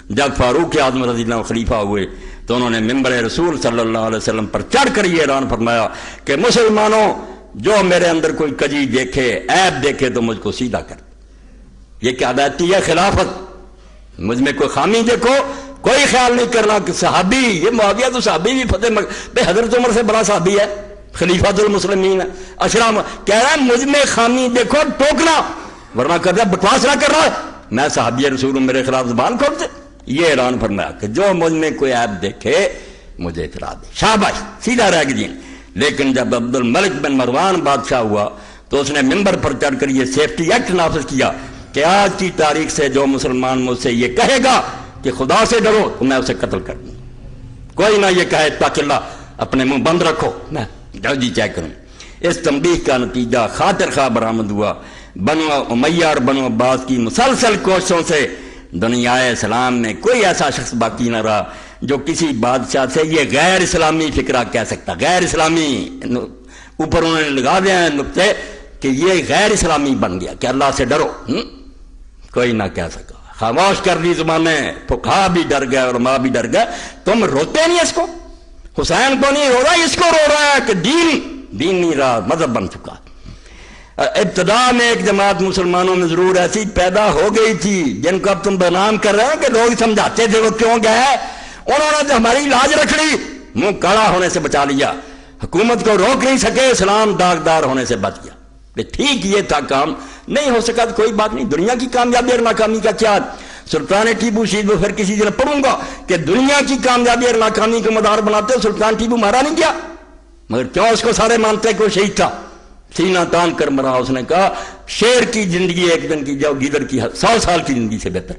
جب فاروق اعظم رضی اللہ عنہ خلیفہ ہوئے تو انہوں نے منبر رسول صلی اللہ علیہ وسلم پر چڑھ کر یہ اعلان فرمایا کہ مسلمانوں جو میرے اندر کوئی کجی دیکھے، عیب دیکھے تو مجھ کو سیدھا کر۔ یہ کیا دیتی ہے خلافت، مجھ میں کوئی خامی دیکھو، کوئی خیال نہیں کرنا کہ صحابی، یہ معاویہ تو صحابی بھی فتح حضرت عمر سے بڑا صحابی ہے، خلیفۃ المسلمین ہے، اشرام کہہ رہا ہے مجھ میں خامی دیکھو ٹوکنا، ورنہ کر رہا بکواس نہ کر رہا ہے، میں صحابی رسول ہوں، میرے خلاف زبان کھولتے۔ یہ اعلان فرمایا کہ جو مجھ میں کوئی عیب دیکھے مجھے اطلاع دے، شاباش، سیدھا رہ گیا۔ لیکن جب عبد الملک بن مروان بادشاہ ہوا تو اس نے منبر پر چڑھ کر یہ سیفٹی ایکٹ نافذ کیا کہ آج کی تاریخ سے جو مسلمان مجھ سے یہ کہے گا کہ خدا سے ڈرو تو میں اسے قتل کر دوں، کوئی نہ یہ کہے اتق اللہ، اپنے منہ بند رکھو، میں جلدی چیک کروں۔ اس تنبیہ کا نتیجہ خاطر خواہ برآمد ہوا، بنو امیہ اور بنو عباس کی مسلسل کوششوں سے دنیا اسلام میں کوئی ایسا شخص باقی نہ رہا جو کسی بادشاہ سے یہ غیر اسلامی فکرہ کہہ سکتا، غیر اسلامی، اوپر انہوں نے لگا دیا ہے نقطے کہ یہ غیر اسلامی بن گیا کہ اللہ سے ڈرو، کوئی نہ کہہ سکا، خاموش کر دی زبانیں، فقہا بھی ڈر گئے، علماء بھی ڈر گئے۔ تم روتے نہیں اس کو، حسین کو نہیں رو رہا، اس کو رو رہا ہے کہ دین نہیں رہا، مذہب بن چکا۔ ابتدا میں ایک جماعت مسلمانوں میں ضرور ایسی پیدا ہو گئی تھی جن کو اب تم بدنام کر رہے ہیں کہ لوگ سمجھاتے تھے وہ کیوں گئے، انہوں نے تو ہماری لاج رکھ لی، منہ کالا ہونے سے بچا لیا، حکومت کو روک نہیں سکے، اسلام داغدار ہونے سے بچ گیا۔ ٹھیک یہ تھا کام، نہیں ہو سکا تو کوئی بات نہیں، دنیا کی کامیابی اور ناکامی کا کیا؟ سلطان ٹیپو شہید، وہ پھر کسی دن پڑھوں گا کہ دنیا کی کامیابی اور ناکامی کو مدار بناتے ہو، سلطان ٹیپو مارا نہیں گیا، مگر کیوں اس کو سارے مانتے کہ وہ شہید تھا، سینہ تان کر مرا۔ اس نے کہا شیر کی زندگی ایک دن کی جاؤ گیدڑ کی 100 سال کی زندگی سے بہتر۔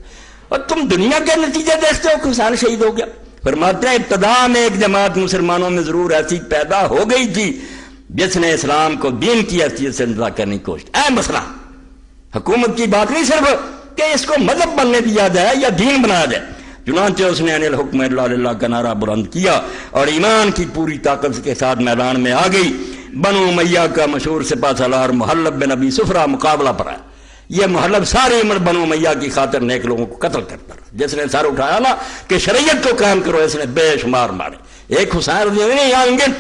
اور تم دنیا کے نتیجے دیکھتے ہو کہ حسین شہید ہو گیا. فرماتے ہیں ابتدا میں ایک جماعت مسلمانوں میں ضرور ایسی پیدا ہو گئی تھی جس نے اسلام کو دین کی حیثیت سے انتظار کرنے کی کوشش. مسئلہ حکومت کی بات نہیں صرف کہ اس کو مذہب بننے دیا جائے یا دین بنایا جائے. چنانچہ اس نے ان الحکم الا للہ کا نعرہ بلند کیا اور ایمان کی پوری طاقت کے ساتھ میدان میں آ گئی. بنو امیہ کا مشہور سپہ سالار محلب بن ابی صفرہ مقابلہ پر آیا. یہ محلب ساری عمر بنو امیہ کی خاطر نیک لوگوں کو قتل کرتا رہا. جس نے سر اٹھایا نا کہ شریعت کو قائم کرو, اس نے بے شمار مارے. ایک حسین رضی اللہ نہیں آئیں گے,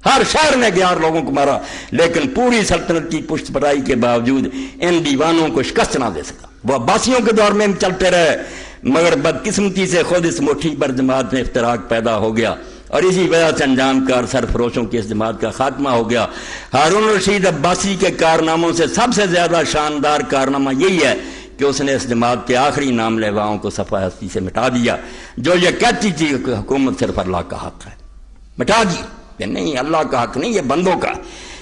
ہر شہر میں 11 لوگوں کو مارا, لیکن پوری سلطنت کی پشت پرائی کے باوجود ان دیوانوں کو شکست نہ دے سکا. وہ عباسیوں کے دور میں چلتے رہے, مگر بدقسمتی سے خود اس مٹھی پر جماعت میں افتراق پیدا ہو گیا اور اسی وجہ سے انجام کار سرفروشوں کی اس جماعت کا خاتمہ ہو گیا. ہارون الرشید عباسی کے کارناموں سے سب سے زیادہ شاندار کارنامہ یہی ہے کہ اس نے اس جماعت کے آخری نام لیواؤں کو صفحہ ہستی سے مٹا دیا, جو یہ کہتی تھی کہ حکومت صرف اللہ کا حق ہے. مٹا دی کہ نہیں, اللہ کا حق نہیں, یہ بندوں کا.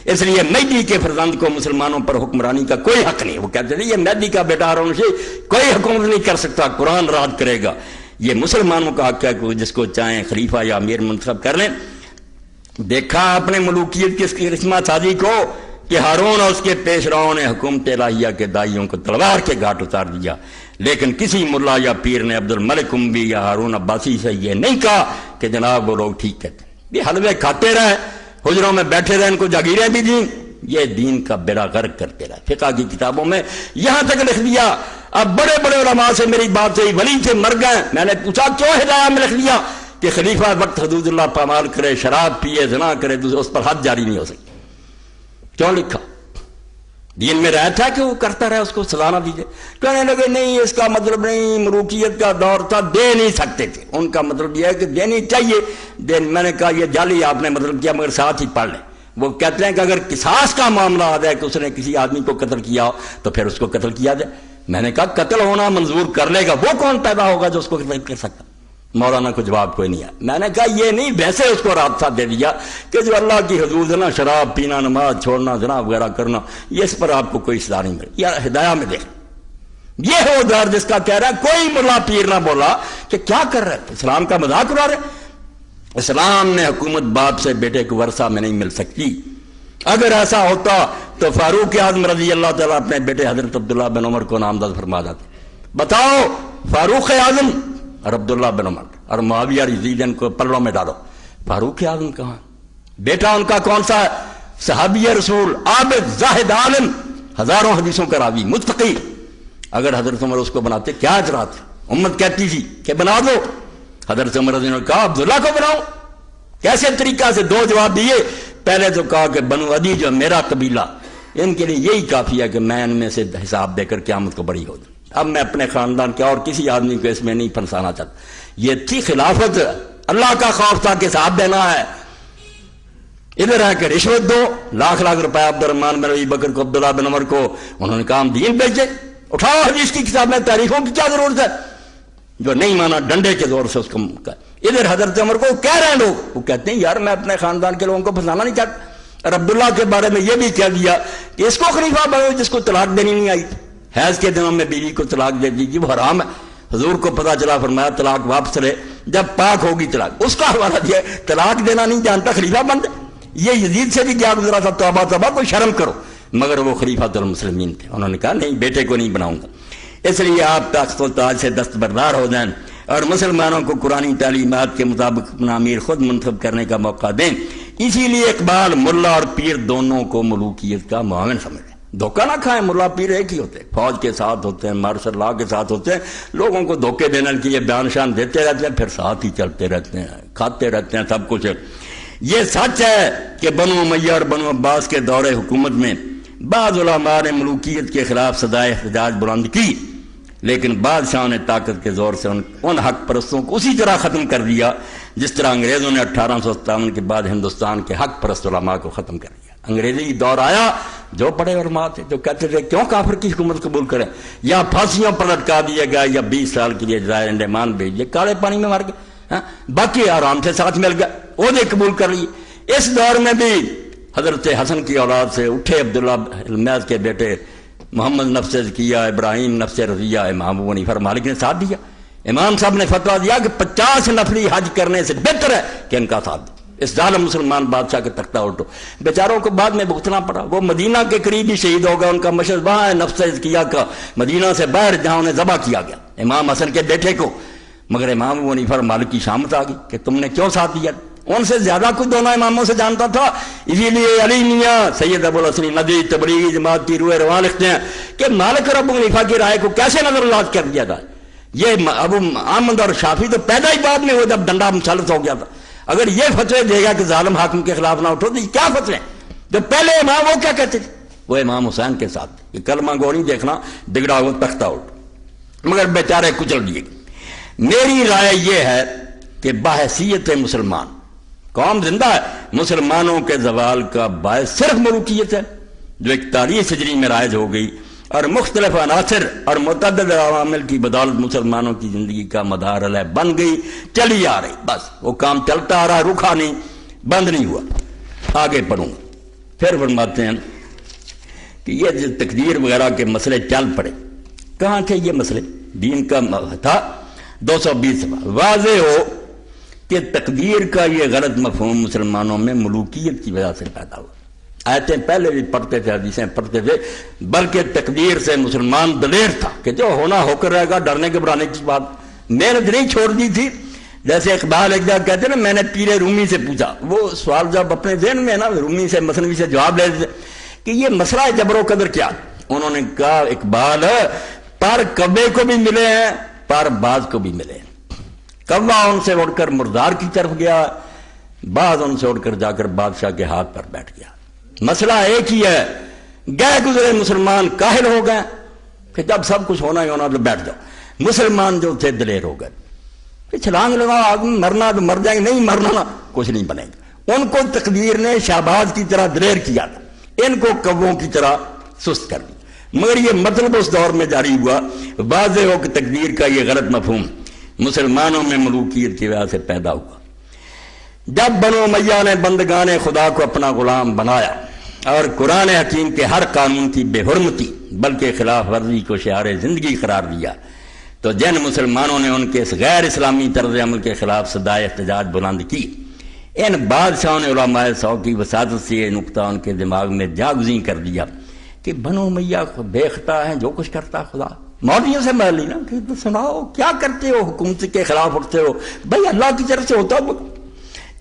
اس لیے مہدی کے فرزند کو مسلمانوں پر حکمرانی کا کوئی حق نہیں. وہ کہتے تھے یہ مہدی کا بیٹا ہارون الرشید کوئی حکومت نہیں کر سکتا, قرآن راج کرے گا. یہ مسلمانوں کا حق ہے کہ جس کو چاہیں خلیفہ یا امیر منتخب کر لیں. دیکھا اپنے ملوکیت کی اس کی رسمہ سازی کو کہ ہارون اور اس کے پیشراؤں نے حکومت الہیہ کے دائیوں کو تلوار کے گھاٹ اتار دیا, لیکن کسی ملا یا پیر نے عبد الملک اموی یا ہارون عباسی سے یہ نہیں کہا کہ جناب وہ لوگ ٹھیک کہتے ہیں. یہ حلوے کھاتے رہے, حجروں میں بیٹھے رہے, ان کو جاگیریں بھی دیں, یہ دین کا بیڑا غرق کرتے رہے. فقہ کی کتابوں میں یہاں تک لکھ دیا. اب بڑے بڑے علماء سے میری بات ہوئی, ولی سے مر گئے. میں نے پوچھا کیوں ہدایہ میں لکھ دیا کہ خلیفہ وقت حدود اللہ پامال کرے, شراب پیے, زنا کرے, اس پر حد جاری نہیں ہو سکتی. کیوں لکھا؟ دین میں رہا تھا کہ وہ کرتا رہے, اس کو سزا نہ دیجیے. کہنے لگے نہیں اس کا مطلب نہیں, ملوکیت کا دور تھا, دے نہیں سکتے تھے. ان کا مطلب یہ ہے کہ دینی چاہیے. میں نے کہا یہ جعلی آپ نے مطلب کیا, مگر ساتھ ہی پڑھ لیں. وہ کہتے ہیں کہ اگر قصاص کا معاملہ آ جائے کہ اس نے کسی آدمی کو قتل کیا ہو تو پھر اس کو قتل کیا جائے. میں نے کہا قتل ہونا منظور کر لے گا, وہ کون پیدا ہوگا جو اس کو قتل کر سکتا؟ مولانا کو جواب کوئی نہیں ہے. میں نے کہا یہ نہیں, ویسے اس کو رابطہ دے دیا کہ جو اللہ کی حدود ہے نا, شراب پینا, نماز چھوڑنا, زنا وغیرہ کرنا, یہ اس پر آپ کو کوئی سزا نہیں ملے. یا ہدایہ میں دیکھ, یہ ہے وہ دور جس کا کہہ رہا ہے کوئی ملا پیر نہ بولا کہ کیا کر رہے, اسلام کا مذاق اڑا رہے. اسلام نے حکومت باپ سے بیٹے کو ورثہ میں نہیں مل سکتی. اگر ایسا ہوتا تو فاروق اعظم رضی اللہ تعالیٰ اپنے بیٹے حضرت عبداللہ بن عمر کو نامزد فرما جاتے. بتاؤ فاروق اعظم اور عبداللہ بن عمر اور معاویہ یزید ان کو پلوں میں ڈالو, فاروق اعظم کہاں؟ بیٹا ان کا کون سا ہے؟ صحابی رسول, عابد, زاہد, عالم, ہزاروں حدیثوں کا راوی, متقی. اگر حضرت عمر اس کو بناتے کیا اجرات تھے؟ امت کہتی تھی کہ بنا دو. حضرت عمر رضی اللہ عنہ نے کہا عبداللہ کو بناؤ. کیسے طریقہ سے؟ 2 جواب دیے. پہلے تو کہا کہ بنو عدی جو میرا قبیلہ, ان کے لیے یہی کافی ہے کہ میں ان میں سے حساب دے کر قیامت کو بری ہو جاؤں. اب میں اپنے خاندان کے اور کسی آدمی کو اس میں نہیں پھنسانا چاہتا. یہ تھی خلافت, اللہ کا خوف تھا کہ حساب دینا ہے. ادھر ہے کہ رشوت دو, لاکھ لاکھ روپے عبد الرحمن بن ابی بکر کو, عبداللہ بن عمر کو, انہوں نے کہا ہم دین بیچے. اٹھاؤ حدیث کی کتاب میں, تاریخوں کی کیا ضرورت ہے؟ جو نہیں مانا ڈنڈے کے زور سے اس کو. ادھر حضرت عمر کو کہہ رہے ہیں لوگ, وہ کہتے ہیں یار میں اپنے خاندان کے لوگوں کو پھنسانا نہیں چاہتا. اور عبداللہ کے بارے میں یہ بھی کہہ دیا کہ اس کو خلیفہ بناؤ جس کو طلاق دینی نہیں آئی. حیض کے دنوں میں بیوی کو طلاق دے دیجیے, وہ حرام ہے. حضور کو پتا چلا, فرمایا طلاق واپس لے جب پاک ہوگی طلاق. اس کا حوالہ دیا, طلاق دینا نہیں جانتا خلیفہ بن جائے. یہ یزید سے بھی کیا گزرا تھا, توبہ توبہ, کوئی شرم کرو. مگر وہ خلیفۃ المسلمین تھے, انہوں نے کہا نہیں بیٹے کو نہیں بناؤں گا. اس لیے آپ تخت و تاج سے دستبردار ہو جائیں اور مسلمانوں کو قرآنی تعلیمات کے مطابق اپنا امیر خود منتخب کرنے کا موقع دیں. اسی لیے اقبال ملا اور پیر دونوں کو ملوکیت کا معاون سمجھیں. دھوکہ نہ کھائیں, ملا پیر ایک ہی ہوتے ہیں, فوج کے ساتھ ہوتے ہیں, مارشل لا کے ساتھ ہوتے ہیں, لوگوں کو دھوکے دینے کے لیے بیان شان دیتے رہتے ہیں, پھر ساتھ ہی چلتے رہتے ہیں, کھاتے رہتے ہیں سب کچھ. یہ سچ ہے کہ بنو امیہ اور بنو عباس کے دور حکومت میں بعض علماء نے ملوکیت کے خلاف صدائے احتجاج بلند کی, لیکن بادشاہ نے طاقت کے زور سے ان حق پرستوں کو اسی طرح ختم کر دیا جس طرح انگریزوں نے 1857 کے بعد ہندوستان کے حق پرست علماء کو ختم کر دیا. انگریزی دور آیا, جو بڑے علماء تھے جو کہتے تھے کیوں کافر کی حکومت قبول کریں, یا پھانسیوں پر لٹکا دیا گیا یا 20 سال کے لیے جزائر انڈمان بھیج دیے, کالے پانی میں مر گئے, باقی آرام سے ساتھ مل گئے, وہ نے قبول کر لی. اس دور میں بھی حضرت حسن کی اولاد سے اٹھے عبداللہ المیز کے بیٹے محمد نفس کیا، ابراہیم نفس رضیہ، امام ابو حنیفہ مالک نے ساتھ دیا۔ امام صاحب نے فتویٰ دیا کہ 50 نفلی حج کرنے سے بہتر ہے کہ ان کا ساتھ دیں، اس ظالم مسلمان بادشاہ کے تختہ الٹو۔ بیچاروں کو بعد میں بھگتنا پڑا، وہ مدینہ کے قریب ہی شہید ہو گیا، ان کا مشہد وہاں ہے نفس کیا کا، مدینہ سے باہر جہاں انہیں ذبح کیا گیا امام حسن کے بیٹے کو۔ مگر امام ابو حنیفہ مالک کی شامت آ گئی کہ تم نے کیوں ساتھ دیا؟ ان سے زیادہ کچھ دونوں اماموں سے جانتا تھا، اسی لیے علی میاں سید ابو الحسن ندوی تبلیغی جماعت کی روح رواں لکھتے ہیں کہ مالک اور ابو حنیفہ کی رائے کو کیسے نظر انداز کر دیا جائے۔ یہ ابو احمد اور شافعی تو پیدا ہی بعد میں وہ جب ڈنڈا مسلط ہو گیا تھا، اگر یہ فتوے دے گا کہ ظالم حاکم کے خلاف نہ اٹھو تو یہ کیا فتوے؟ جو پہلے امام وہ کیا کہتے تھے؟ وہ امام حسین کے ساتھ یہ کلمہ گو نہیں دیکھنا بگڑا ہوا تختہ الٹ، مگر بیچارے کچل دیے۔ میری رائے یہ ہے کہ بحیثیت مسلمان قوم زندہ ہے، مسلمانوں کے زوال کا باعث صرف ملوکیت ہے جو 41 ہجری میں رائج ہو گئی، اور مختلف عناصر اور متعدد عوامل کی بدولت مسلمانوں کی زندگی کا مدار علیہ بن گئی، چلی آ رہی، بس وہ کام چلتا آ رہا، رکا نہیں، بند نہیں ہوا۔ آگے پڑھوں گا، پھر فرماتے ہیں کہ یہ جو تقدیر وغیرہ کے مسئلے چل پڑے، کہاں تھے یہ مسئلے؟ دین کا تھا 220 صفحہ۔ واضح ہو کہ تقدیر کا یہ غلط مفہوم مسلمانوں میں ملوکیت کی وجہ سے پیدا ہوا۔ آیتیں پہلے بھی پڑھتے تھے، حدیثیں پڑھتے تھے، بلکہ تقدیر سے مسلمان دلیر تھا کہ جو ہونا ہو کر رہے گا، ڈرنے گھبرانے کی بات محنت نہیں چھوڑ دی تھی۔ جیسے اقبال ایک جگہ کہتے ہیں نا، میں نے پیر رومی سے پوچھا، وہ سوال جب اپنے ذہن میں ہے نا، رومی سے مثنوی سے جواب لے دیتے کہ یہ مسئلہ جبر و قدر کیا؟ انہوں نے کہا اقبال پر کعبے کو بھی ملے ہیں، پر باز کو بھی ملے ہیں۔ کوا ان سے اڑ کر مردار کی طرف گیا، باز ان سے اڑ کر جا کر بادشاہ کے ہاتھ پر بیٹھ گیا۔ مسئلہ ایک ہی ہے، گئے گزرے مسلمان کاہل ہو گئے کہ جب سب کچھ ہونا ہی ہونا تو بیٹھ جاؤ۔ مسلمان جو تھے دلیر ہو گئے کہ چھلانگ لگاؤ، مرنا تو مر جائیں گے، نہیں مرنا نا کچھ نہیں بنے گا۔ ان کو تقدیر نے شہباز کی طرح دلیر کیا تھا، ان کو کووں کی طرح سست کر دیا۔ مگر یہ مطلب اس دور میں جاری ہوا، واضح ہو کہ تقدیر کا یہ غلط مفہوم مسلمانوں میں ملوکیت کی وجہ سے پیدا ہوا۔ جب بنو امیہ نے بندگان خدا کو اپنا غلام بنایا اور قرآن حکیم کے ہر قانون کی بے حرمتی بلکہ خلاف ورزی کو شعار زندگی قرار دیا، تو جن مسلمانوں نے ان کے اس غیر اسلامی طرز عمل کے خلاف صدائے احتجاج بلند کی، ان بادشاہوں نے علماء سو کی وساطت سے یہ نقطہ ان کے دماغ میں جاگزین کر دیا کہ بنو امیہ بے خطا ہیں، جو کچھ کرتا خدا۔ مولویوں سے میں لینا کہ سناؤ کیا کرتے ہو، حکومت کے خلاف اٹھتے ہو؟ بھائی اللہ کی طرف سے ہوتا ہو،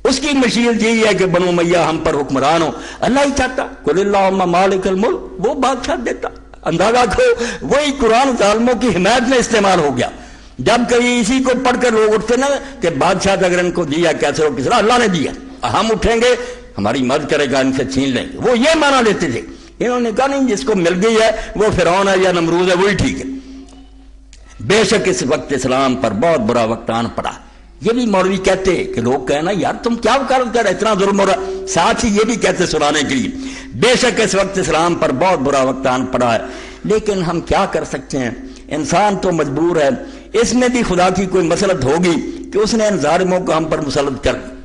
اس کی مشیت یہی ہے کہ بنو امیہ ہم پر حکمران ہو، اللہ ہی چاہتا، قل اللہم مالک الملک، وہ بادشاہ دیتا۔ اندازہ کرو وہی قرآن ظالموں کی حمایت میں استعمال ہو گیا۔ جب کبھی اسی کو پڑھ کر لوگ اٹھتے نا کہ بادشاہ اگر ان کو دیا کیسے ہو، کس طرح اللہ نے دیا، ہم اٹھیں گے ہماری مدد کرے گا، ان سے چھین لیں گے، وہ یہ مانا لیتے تھے۔ انہوں نے کہا نہیں، جس کو مل گئی ہے وہ فرعون ہے یا نمرود ہے، وہی ٹھیک ہے۔ بے شک اس وقت اسلام پر بہت برا وقت آن پڑا۔ یہ بھی مولوی کہتے کہ لوگ کہنا یار تم کیا وکالت کر رہے، اتنا ظلم ہو رہا، ساتھ ہی یہ بھی کہتے سنانے کے لیے بے شک اس وقت اسلام پر بہت برا وقت آن پڑا ہے، لیکن ہم کیا کر سکتے ہیں، انسان تو مجبور ہے۔ اس میں بھی خدا کی کوئی مسلط ہوگی کہ اس نے ان ظالموں کو ہم پر مسلط کر دیا۔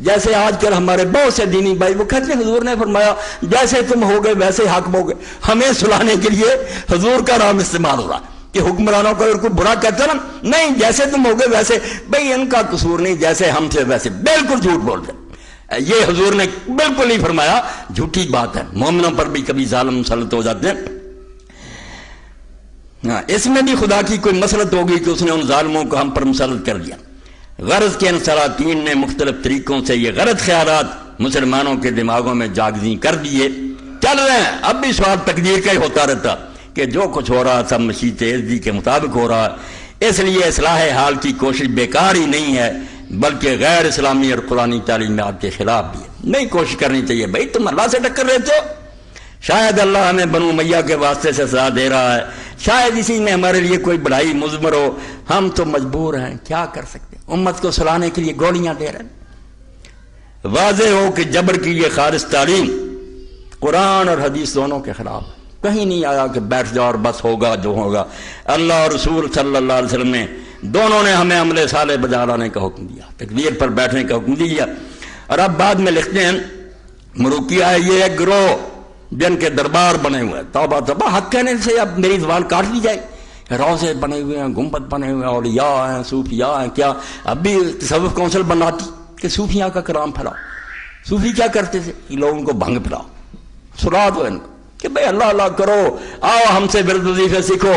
جیسے آج کل ہمارے بہت سے دینی بھائی وہ کہتے ہیں حضور نے فرمایا جیسے تم ہو گئے ویسے حاکم ہو گئے، ہمیں سلانے کے لیے حضور کا نام استعمال ہو رہا کہ حکمرانوں کو اگر کوئی برا کہتے نا، نہیں جیسے تم ہو گئے ویسے، بھئی ان کا قصور نہیں، جیسے ہم سے ویسے، بالکل جھوٹ بول رہے۔ یہ حضور نے بالکل نہیں فرمایا، جھوٹی بات ہے، مومنوں پر بھی کبھی ظالم مسلط ہو جاتے ہیں۔ اس میں بھی خدا کی کوئی مسلط ہوگی کہ اس نے ان ظالموں کو ہم پر مسلط کر دیا۔ غرض کے ان سلاطین نے مختلف طریقوں سے یہ غلط خیالات مسلمانوں کے دماغوں میں جاگزین کر دیے، چل رہے ہیں۔ اب بھی سوال تقدیر کا ہی ہوتا رہتا کہ جو کچھ ہو رہا سب مشیت عزی کے مطابق ہو رہا ہے، اس لیے اصلاح حال کی کوشش بیکار ہی نہیں ہے، بلکہ غیر اسلامی اور قرآنی تعلیمات کے خلاف بھی ہے۔ نہیں کوشش کرنی چاہیے، بھائی تم اللہ سے ٹکر لیتے ہو، شاید اللہ ہمیں بنو امیہ کے واسطے سے سزا دے رہا ہے، شاید اسی میں ہمارے لیے کوئی بڑائی مضمر ہو، ہم تو مجبور ہیں، کیا کر سکتے ہیں، امت کو سلانے کے لیے گولیاں دے رہے ہیں۔ واضح ہو کہ جبر کی یہ خالص تعلیم قرآن اور حدیث دونوں کے خلاف ہے۔ کہیں نہیں آیا کہ بیٹھ جاؤ اور بس ہوگا جو ہوگا۔ اللہ اور رسول صلی اللہ علیہ وسلم نے دونوں نے ہمیں عمل صالح بجا لانے کا حکم دیا، تقدیر پر بیٹھنے کا حکم دیا۔ اور اب بعد میں لکھتے ہیں مروکیہ ہے یہ ایک گروہ جن کے دربار بنے ہوئے ہیں، توبہ توبہ، حق کہنے سے اب میری زبان کاٹ دی جائے، روضے بنے ہوئے ہیں، گنبد بنے ہوئے ہیں، اولیاء ہیں، صوفیاء ہیں، کیا اب بھی تصوف کونسل بناتی کہ صوفیاء کا کلام پھیلاؤ؟ صوفی کیا کرتے تھے کہ لوگوں کو بھنگ پھیلاؤ، سلا دو ان کو کہ بھائی اللہ اللہ کرو، آؤ ہم سے ورد وظیفے سیکھو،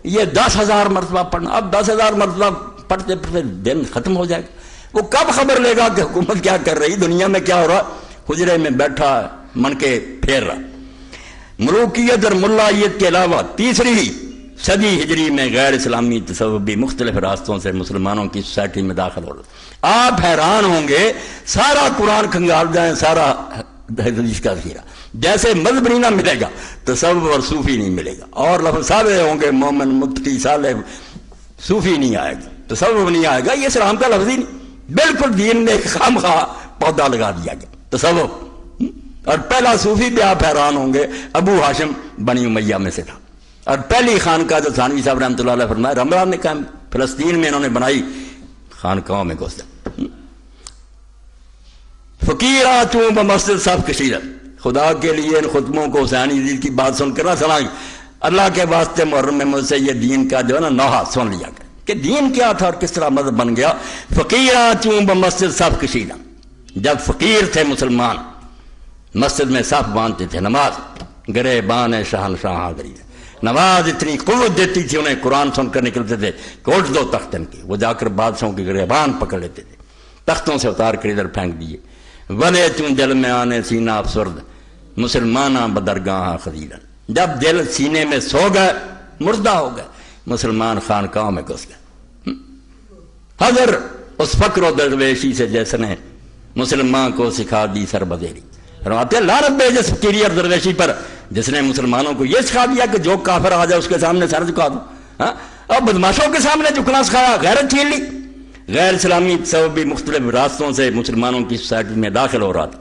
یہ 10,000 مرتبہ پڑھنا، اب 10,000 مرتبہ پڑھتے پڑھتے دن ختم ہو جائے گا، وہ کب خبر لے گا کہ حکومت کیا کر رہی، دنیا میں کیا ہو رہا، حجرے میں بیٹھا من کے پھیر رہا۔ ملوکیت اور ملائیت کے علاوہ تیسری صدی ہجری میں غیر اسلامی تصوف بھی مختلف راستوں سے مسلمانوں کی سوسائٹی میں داخل ہو رہا۔ آپ حیران ہوں گے، سارا قرآن کھنگال جائیں، سارا حدیث کا ذخیرہ، جیسے مذہب نہیں نہ ملے گا تصوف اور صوفی نہیں ملے گا، اور لفظ صالح ہوں گے، مومن متقی صالح، صوفی نہیں آئے گا، تصوف نہیں آئے گا، یہ اسلام کا لفظ ہی نہیں، بالکل دین نے خام خواہ پودا لگا دیا گیا تصوف۔ اور پہلا صوفی بھی آپ حیران ہوں گے ابو ہاشم بنی امیہ میں سے تھا، اور پہلی خانقاہ جو تھانوی صاحب رحمۃ اللہ علیہ فرمائے رمضان نے کہا فلسطین میں انہوں نے بنائی، خانقاہوں میں گھس گئے۔ فقیراتوں بمسجد صف کشیدہ، خدا کے لیے ان خطبوں کو حسینی دین کی بات سن کر نہ سنائیں، اللہ کے واسطے محرم میں مجھ سے یہ دین کا جو ہے نا نوحہ سن لیا گیا کہ دین کیا تھا اور کس طرح مذہب بن گیا۔ فقیراتوں بمسجد صف کشیدہ، جب فقیر تھے مسلمان مسجد میں صف باندھتے تھے، نماز گرے بان شہنشاہ حاضری، نماز اتنی قوت دیتی تھی انہیں، قرآن سن کر نکلتے تھے کہ اٹھ دو تخت ان کے، وہ جا کر بادشاہوں کے گریبان پکڑ لیتے تھے، تختوں سے اتار کر ادھر پھینک دیے۔ ولے چون دل میں آنے سینہ افسرد مسلمانہ بدرگاہ خدیرن، جب دل سینے میں سو گئے مردہ ہو گئے، مسلمان خانقاہوں میں گھس گئے۔ حضر اس فقر و درویشی سے جس نے مسلمان کو سکھا دی سر بدیری، فرماتے ہیں لعنت بھیجے اس فقیری اور درویشی پر جس نے مسلمانوں کو یہ سکھا دیا کہ جو کافر آ جائے اس کے سامنے سر جھکا دو، اور بدماشوں کے سامنے جھکنا سکھایا، غیرت چھین لی۔ غیر اسلامی تصوف بھی مختلف راستوں سے مسلمانوں کی سوسائٹی میں داخل ہو رہا تھا۔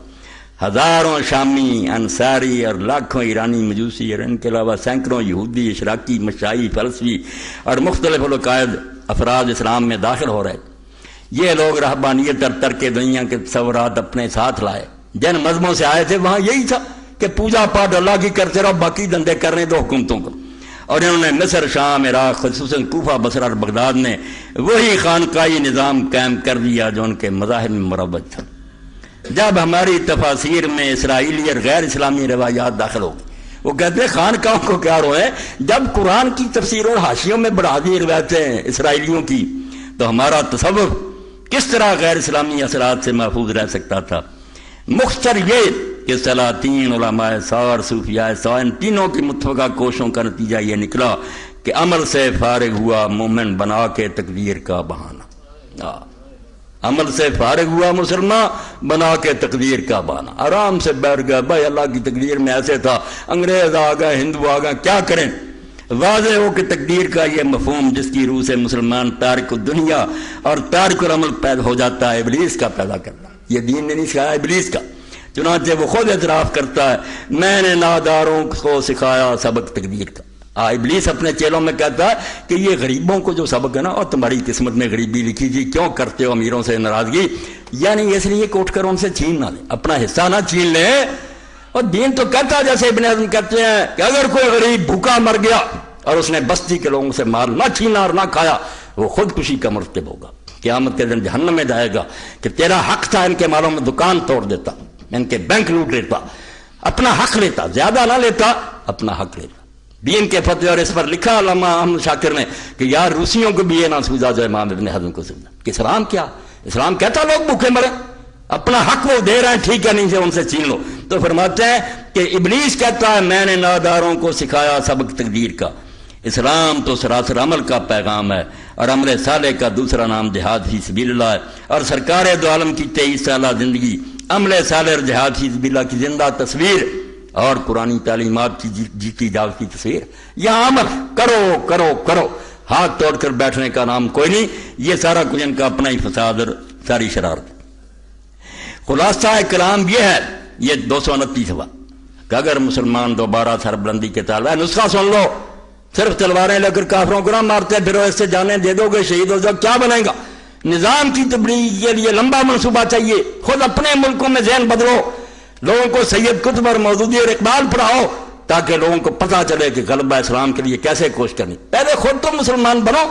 ہزاروں شامی، انصاری اور لاکھوں ایرانی مجوسی، اور ان کے علاوہ سینکڑوں یہودی، اشراقی، مشائی، فلسفی اور مختلف العقائد افراد اسلام میں داخل ہو رہے۔ یہ لوگ رہبانیت اور ترک دنیا کے تصورات اپنے ساتھ لائے، جن مذہبوں سے آئے تھے وہاں یہی تھا کہ پوجا پاٹ اللہ کی کرتے رہو، باقی دندے کرنے دو حکومتوں کو۔ اور انہوں نے مصر، شام، عراق، خصوصاً کوفہ، بصرہ اور بغداد میں وہی خانقاہی نظام قائم کر دیا جو ان کے مذاہب میں مروج تھا۔ جب ہماری تفاسیر میں اسرائیلی اور غیر اسلامی روایات داخل ہوگی، وہ کہتے ہیں خانقاہوں کو کیا روئے، جب قرآن کی تفسیر اور حاشیوں میں بڑھا دی روایتیں اسرائیلیوں کی، تو ہمارا تصور کس طرح غیر اسلامی اثرات سے محفوظ رہ سکتا تھا۔ مختصر یہ کہ سلاطین، علماء سار، صوفیاء سار، ان تینوں کی متفقہ کوششوں کا نتیجہ یہ نکلا کہ عمل سے فارغ ہوا مومن بنا کے تقدیر کا بہانہ، عمل سے فارغ ہوا مسلمان بنا کے تقدیر کا بہانہ، آرام سے بیٹھ گیا، بھائی اللہ کی تقدیر میں ایسے تھا، انگریز آ گئے، ہندو آ گئے، کیا کریں۔ واضح ہو کہ تقدیر کا یہ مفہوم جس کی روح سے مسلمان تارک الدنیا اور تارک العمل پیدا ہو جاتا ہے، ابلیس کا پیدا کرنا، یہ دین نے نہیں سکھایا، ابلیس کا۔ چنانچہ وہ خود اعتراف کرتا ہے میں نے ناداروں کو سکھایا سبق تقدیر کا۔ ابلیس اپنے چیلوں میں کہتا ہے کہ یہ غریبوں کو جو سبق ہے نا، اور تمہاری قسمت میں غریبی لکھی تھی، کیوں کرتے ہو امیروں سے ناراضگی، یعنی اس لیے کہ اٹھ کر ان سے چھین نہ لیں، اپنا حصہ نہ چھین لیں۔ اور دین تو کہتا ہے، جیسے ابن حزم کہتے ہیں کہ اگر کوئی غریب بھوکا مر گیا اور اس نے بستی کے لوگوں سے مال نہ چھینا اور نہ کھایا، وہ خودکشی کا مرتکب ہوگا، قیامت کے دن جہنم میں جائے گا کہ تیرا حق تھا، ان کے مالوں میں دکان توڑ دیتا، ان کے بینک لوٹ لیتا، اپنا حق لیتا، زیادہ نہ لیتا، اپنا حق لیتا۔ دین کے فتوے اور اس پر لکھا علامہ احمد شاکر نے کہ یار روسیوں کو بھی یہ نہ سوجا جو امام ابن حزم کو سوجا کہ اسلام کیا، اسلام کہتا لوگ بھوکے مرے، اپنا حق وہ دے رہے ہیں، ٹھیک ہے، نہیں سے ان سے چھین لو۔ تو فرماتے ہیں کہ ابلیس کہتا ہے میں نے ناداروں کو سکھایا سبق تقدیر کا۔ اسلام تو سراسر عمل کا پیغام ہے، اور عمل صالح کا دوسرا نام جہاد فی سبیل اللہ ہے، اور سرکار دو عالم کی 23 سالہ زندگی عمل صالح اور جہاد فی سبیل اللہ کی زندہ تصویر اور قرآنی تعلیمات کی جیتی جاگتی تصویر۔ یہاں عمل کرو کرو کرو، ہاتھ توڑ کر بیٹھنے کا نام کوئی نہیں، یہ سارا کچھ ان کا اپنا ہی فساد اور ساری شرارت۔ خلاصہ کلام یہ ہے، یہ 229 ہوا کہ اگر مسلمان دوبارہ سربلندی کے طالب ہے، نسخہ سن لو، صرف تلواریں لے کر کافروں کو نہ مارتے پھرو، اس سے جانیں دے دو گے، شہید ہو جاؤ، کیا بنے گا؟ نظام کی تبلیغ کے لیے لمبا منصوبہ چاہیے، خود اپنے ملکوں میں ذہن بدلو، لوگوں کو سید قطب اور مودودی اور اقبال پڑھاؤ تاکہ لوگوں کو پتہ چلے کہ غلبہ اسلام کے لیے کیسے کوشش کرنی. پہلے خود تو مسلمان بنو,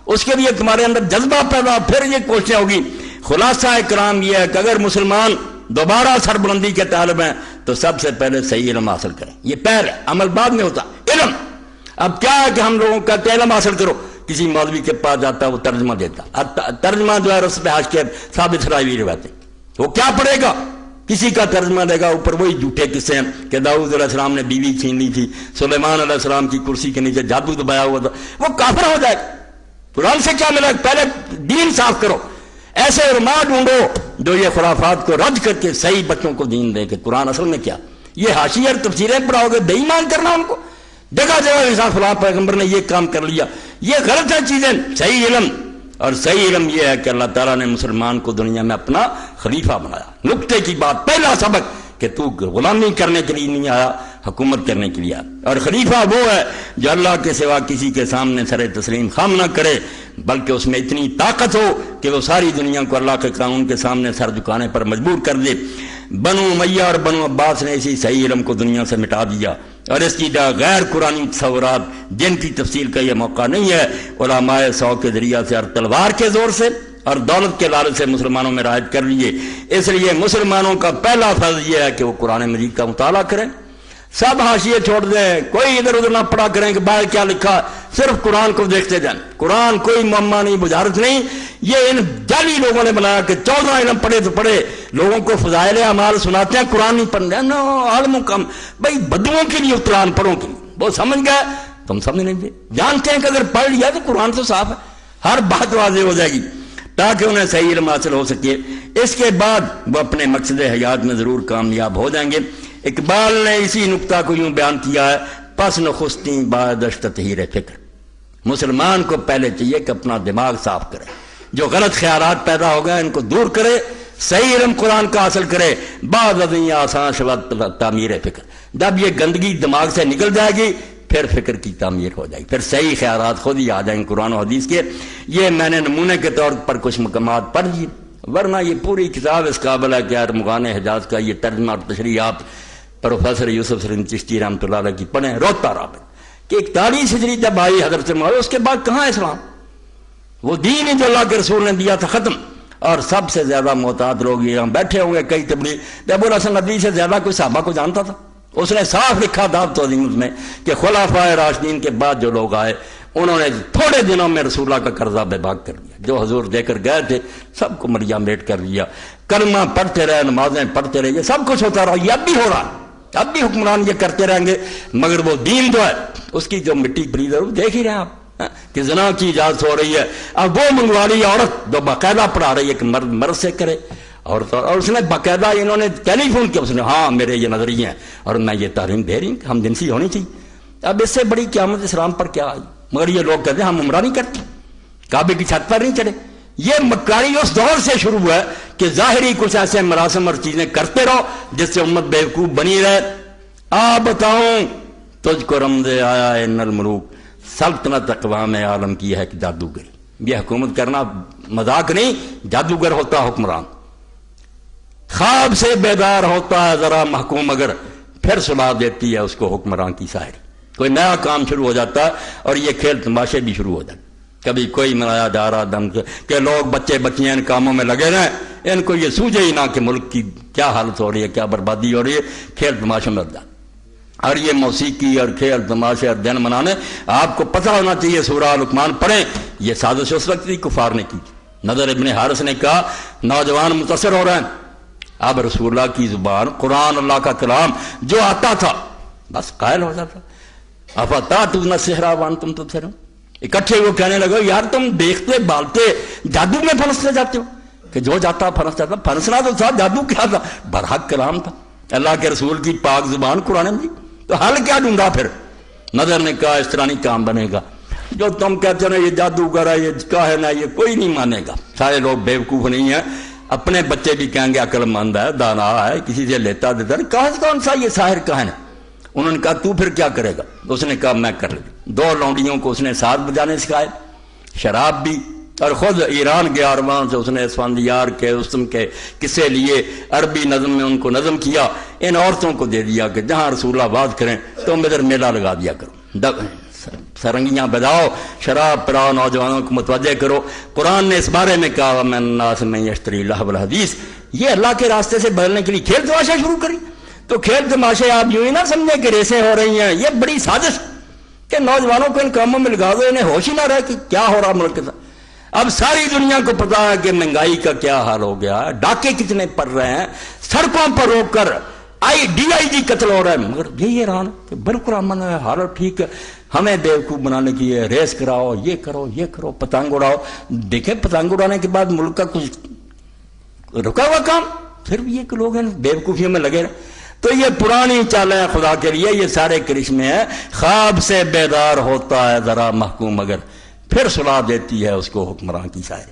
اس کے لیے تمہارے اندر جذبہ پیدا, پھر یہ کوششیں ہوگی. خلاصہ کلام یہ ہے کہ اگر مسلمان دوبارہ سربلندی کے طالب ہیں تو سب سے پہلے صحیح علم حاصل کریں. یہ پہل ہے, عمل بعد میں ہوتا. علم اب کیا ہے کہ ہم لوگوں کا علم حاصل کرو. کسی مولوی کے پاس جاتا ہے, وہ ترجمہ دیتا, ترجمہ جو ہے رس پہ حاج کے ثابت راوی روایتیں, وہ کیا پڑھے گا؟ کسی کا ترجمہ دے گا, اوپر وہی جھوٹے قصے ہیں کہ داؤد علیہ السلام نے بیوی چھین لی تھی, سلیمان علیہ السلام کی کرسی کے نیچے جادو دبایا ہوا تھا. وہ کافر ہو جائے گا. قرآن سے کیا ملے گا؟ پہلے دین صاف کرو. ایسے علماء ڈھونڈو جو یہ خرافات کو رد کر کے صحیح بچوں کو دین دے کہ قرآن اصل میں کیا. یہ حاشیہ اور تفسیریں پڑھاؤ گے, بے ایمان کرنا ان کو. جگہ جگہ انسان فلاں پیغمبر نے یہ کام کر لیا, یہ غلط ہے چیزیں. صحیح علم, اور صحیح علم یہ ہے کہ اللہ تعالیٰ نے مسلمان کو دنیا میں اپنا خلیفہ بنایا. نقطے کی بات, پہلا سبق کہ تو غلامی کرنے کے لیے نہیں آیا, حکومت کرنے کے لیے آیا. اور خلیفہ وہ ہے جو اللہ کے سوا کسی کے سامنے سر تسلیم خم نہ کرے, بلکہ اس میں اتنی طاقت ہو کہ وہ ساری دنیا کو اللہ کے قانون کے سامنے سر جھکانے پر مجبور کر دے. بنو امیہ اور بنو عباس نے اسی صحیح علم کو دنیا سے مٹا دیا, اور اس کی غیر قرآنی تصورات جن کی تفصیل کا یہ موقع نہیں ہے, علماء سو کے ذریعہ سے اور تلوار کے زور سے اور دولت کے لالچ سے مسلمانوں میں رائج کر لیے. اس لیے مسلمانوں کا پہلا فرض یہ ہے کہ وہ قرآن مجید کا مطالعہ کریں. سب حاشیے چھوڑ دیں, کوئی ادھر ادھر نہ پڑھا کریں کہ باہر کیا لکھا, صرف قرآن کو دیکھتے جائیں. قرآن کوئی معمہ نہیں, بجارت نہیں. یہ ان جعلی لوگوں نے بنایا کہ 14 علم پڑھے تو پڑھے, لوگوں کو فضائل اعمال سناتے ہیں, قرآن نہیں پڑھ رہے. نو عالموں کا بھائی بدوؤں کے لیے قرآن پڑھوں کے لیے, وہ سمجھ گئے, تم سمجھ نہیں دے. جانتے ہیں کہ اگر پڑھ لیا تو قرآن تو صاف ہے, ہر بات واضح ہو جائے گی تاکہ انہیں صحیح علم حاصل ہو سکے. اس کے بعد وہ اپنے مقصد حیات میں ضرور کامیاب ہو جائیں گے. اقبال نے اسی نقطہ کو یوں بیان کیا ہے, پس نخستیں بادشت تطہیر فکر. مسلمان کو پہلے چاہیے کہ اپنا دماغ صاف کرے, جو غلط خیالات پیدا ہو گئے ان کو دور کرے, صحیح علم قرآن کا حاصل کرے. بعد ازیں آسان شود تعمیر فکر. جب یہ گندگی دماغ سے نکل جائے گی پھر فکر کی تعمیر ہو جائے گی, پھر صحیح خیالات خود ہی آ جائیں گے قرآن و حدیث کے. یہ میں نے نمونے کے طور پر کچھ مقامات پڑھ دیے, ورنہ یہ پوری کتاب اس قابل ہے کہ ارمغان حجاز کا یہ ترجمہ اور تشریح آپ پروفیسر یوسف سلیم چشتی رحمۃ اللہ علیہ کی پڑھیں, روتا رہا کہ 41 ہجری جب آئی حضرت معاویہ, اس کے بعد کہاں اسلام؟ وہ دین ہی جو اللہ کے رسول نے دیا تھا ختم. اور سب سے زیادہ محتاط لوگ یہاں بیٹھے ہوں گے کئی تبلیغ, ابو الحسن ندوی سے زیادہ کوئی صحابہ کو جانتا تھا؟ اس نے صاف لکھا دعوت عظیم میں کہ خلفائے راشدین کے بعد جو لوگ آئے انہوں نے تھوڑے دنوں میں رسول اللہ کا قرضہ بے باک کر دیا. جو حضور دے کر گئے تھے سب کو مریا میٹ کر دیا. کلمہ پڑھتے رہے, نمازیں پڑھتے رہے, یہ سب کچھ ہوتا رہا. یہ اب بھی ہو رہا, اب بھی حکمران یہ کرتے رہیں گے, مگر وہ دین جو ہے اس کی جو مٹی پلید ہے وہ دیکھ ہی رہے ہیں آپ کہ زنا کی اجازت ہو رہی ہے. اب وہ منگوا رہی ہے عورت جو باقاعدہ پڑھا رہی ہے کہ مرد مرد سے کرے, اور اس نے باقاعدہ انہوں نے ٹیلی فون کیا, اس نے ہاں میرے یہ نظریے ہیں اور میں یہ تعلیم دے رہی ہوں کہ ہم جنسی ہونی چاہیے. اب اس سے بڑی قیامت اسلام پر کیا آئی؟ مگر یہ لوگ کہتے ہیں ہم عمرہ نہیں کرتے, کعبے کی چھت پر نہیں چڑھے. یہ مکاری اس دور سے شروع ہوا ہے کہ ظاہری کچھ ایسے مراسم اور چیزیں کرتے رہو جس سے امت بیوقوف بنی رہے. آ بتاؤں تجھ کو رمز آیا ان الملوک, سلطنت اقوام عالم کی ہے کہ جادوگری. یہ حکومت کرنا مذاق نہیں, جادوگر ہوتا حکمران. خواب سے بیدار ہوتا ہے ذرا محکوم, اگر پھر سلا دیتی ہے اس کو حکمران کی سائری. کوئی نیا کام شروع ہو جاتا ہے اور یہ کھیل تماشے بھی شروع ہو جاتے. کبھی کوئی منایا جا رہا دم کہ لوگ بچے بچیاں ان کاموں میں لگے رہیں, ان کو یہ سوجے ہی نہ کہ ملک کی کیا حالت ہو رہی ہے, کیا بربادی ہو رہی ہے. کھیل تماشے میں لگ جاتے. اور یہ موسیقی اور کھیل تماشے اور دن منانے, آپ کو پتہ ہونا چاہیے سورہ لقمان پڑھیں, یہ سازش اس وقت بھی کفار نے کی. نضر ابن حارث نے کہا نوجوان متاثر ہو رہے ہیں, اب رسول اللہ کی زبان قرآن اللہ کا کلام جو آتا تھا بس قائل ہو جاتا. افتاتون السحر وانتم تبصرون. اکٹھے وہ کہنے لگے یار تم دیکھتے بالتے جادو میں پھنستے جاتے ہو, کہ جو جاتا پھنس جاتا. پھنسنا تو تھا, جادو کیا تھا؟ برحق کلام تھا اللہ کے رسول کی پاک زبان قرآن میں. تو حل کیا ڈھونڈا پھر؟ نظر نے کہا اس طرح نہیں کام بنے گا, جو تم کہتے ہو یہ جادوگر ہے, یہ کاہن ہے, یہ کوئی نہیں مانے گا. سارے لوگ بیوقوف نہیں ہیں, اپنے بچے بھی کہیں گے عقل مند ہے, دانا ہے, کسی سے لیتا دیتا نہیں. کون سا یہ ساحر کاہن ہے؟ انہوں نے کہا تو پھر کیا کرے گا؟ اس نے کہا میں کر لوں. 2 لونڈیوں کو اس نے ساز بجانے سکھائے, شراب بھی اور خود ایران گیا اور وہاں سے اس نے اسفندیار کے رستم کے قصے لیے، عربی نظم میں ان کو نظم کیا، ان عورتوں کو دے دیا کہ جہاں رسول اللہ بات کریں تم ادھر میلہ لگا دیا کرو، سرنگیاں بجاؤ، شراب پراؤ، نوجوانوں کو متوجہ کرو۔ قرآن نے اس بارے میں کہا وَمِنَ النَّاسِ مَن يَشْتَرِي لَهْوَ الْحَدِيثِ، یہ اللہ کے راستے سے بدلنے کے لیے کھیل تماشا شروع کری۔ تو کھیل تماشے آپ یوں ہی نہ سمجھیں کہ ریسیں ہو رہی ہیں، یہ بڑی سازش کہ نوجوانوں کو ان کاموں میں لگا دو، انہیں ہوش ہی نہ رہے کہ کیا ہو رہا ملک کے ساتھ۔ اب ساری دنیا کو پتا ہے کہ مہنگائی کا کیا حال ہو گیا ہے، ڈاکے کتنے پڑ رہے ہیں، سڑکوں پر روک کر DIG قتل ہو رہا ہے، مگر یہی ایران کہ بالکل امن ہے، حالت ٹھیک ہے، ہمیں بیوقوف بنانے کی ہے، ریس کراؤ، یہ کرو یہ کرو، پتنگ اڑاؤ۔ دیکھیں پتنگ اڑانے کے بعد ملک کا کچھ رکا ہوا کام، پھر بھی یہ کہ لوگ ہیں بیوقوفیوں میں لگے رہے۔ تو یہ پرانی چالیں ہیں خدا کے لیے، یہ سارے کرشمے ہیں۔ خواب سے بیدار ہوتا ہے ذرا محکوم مگر پھر صلاح دیتی ہے اس کو حکمران کی سائے۔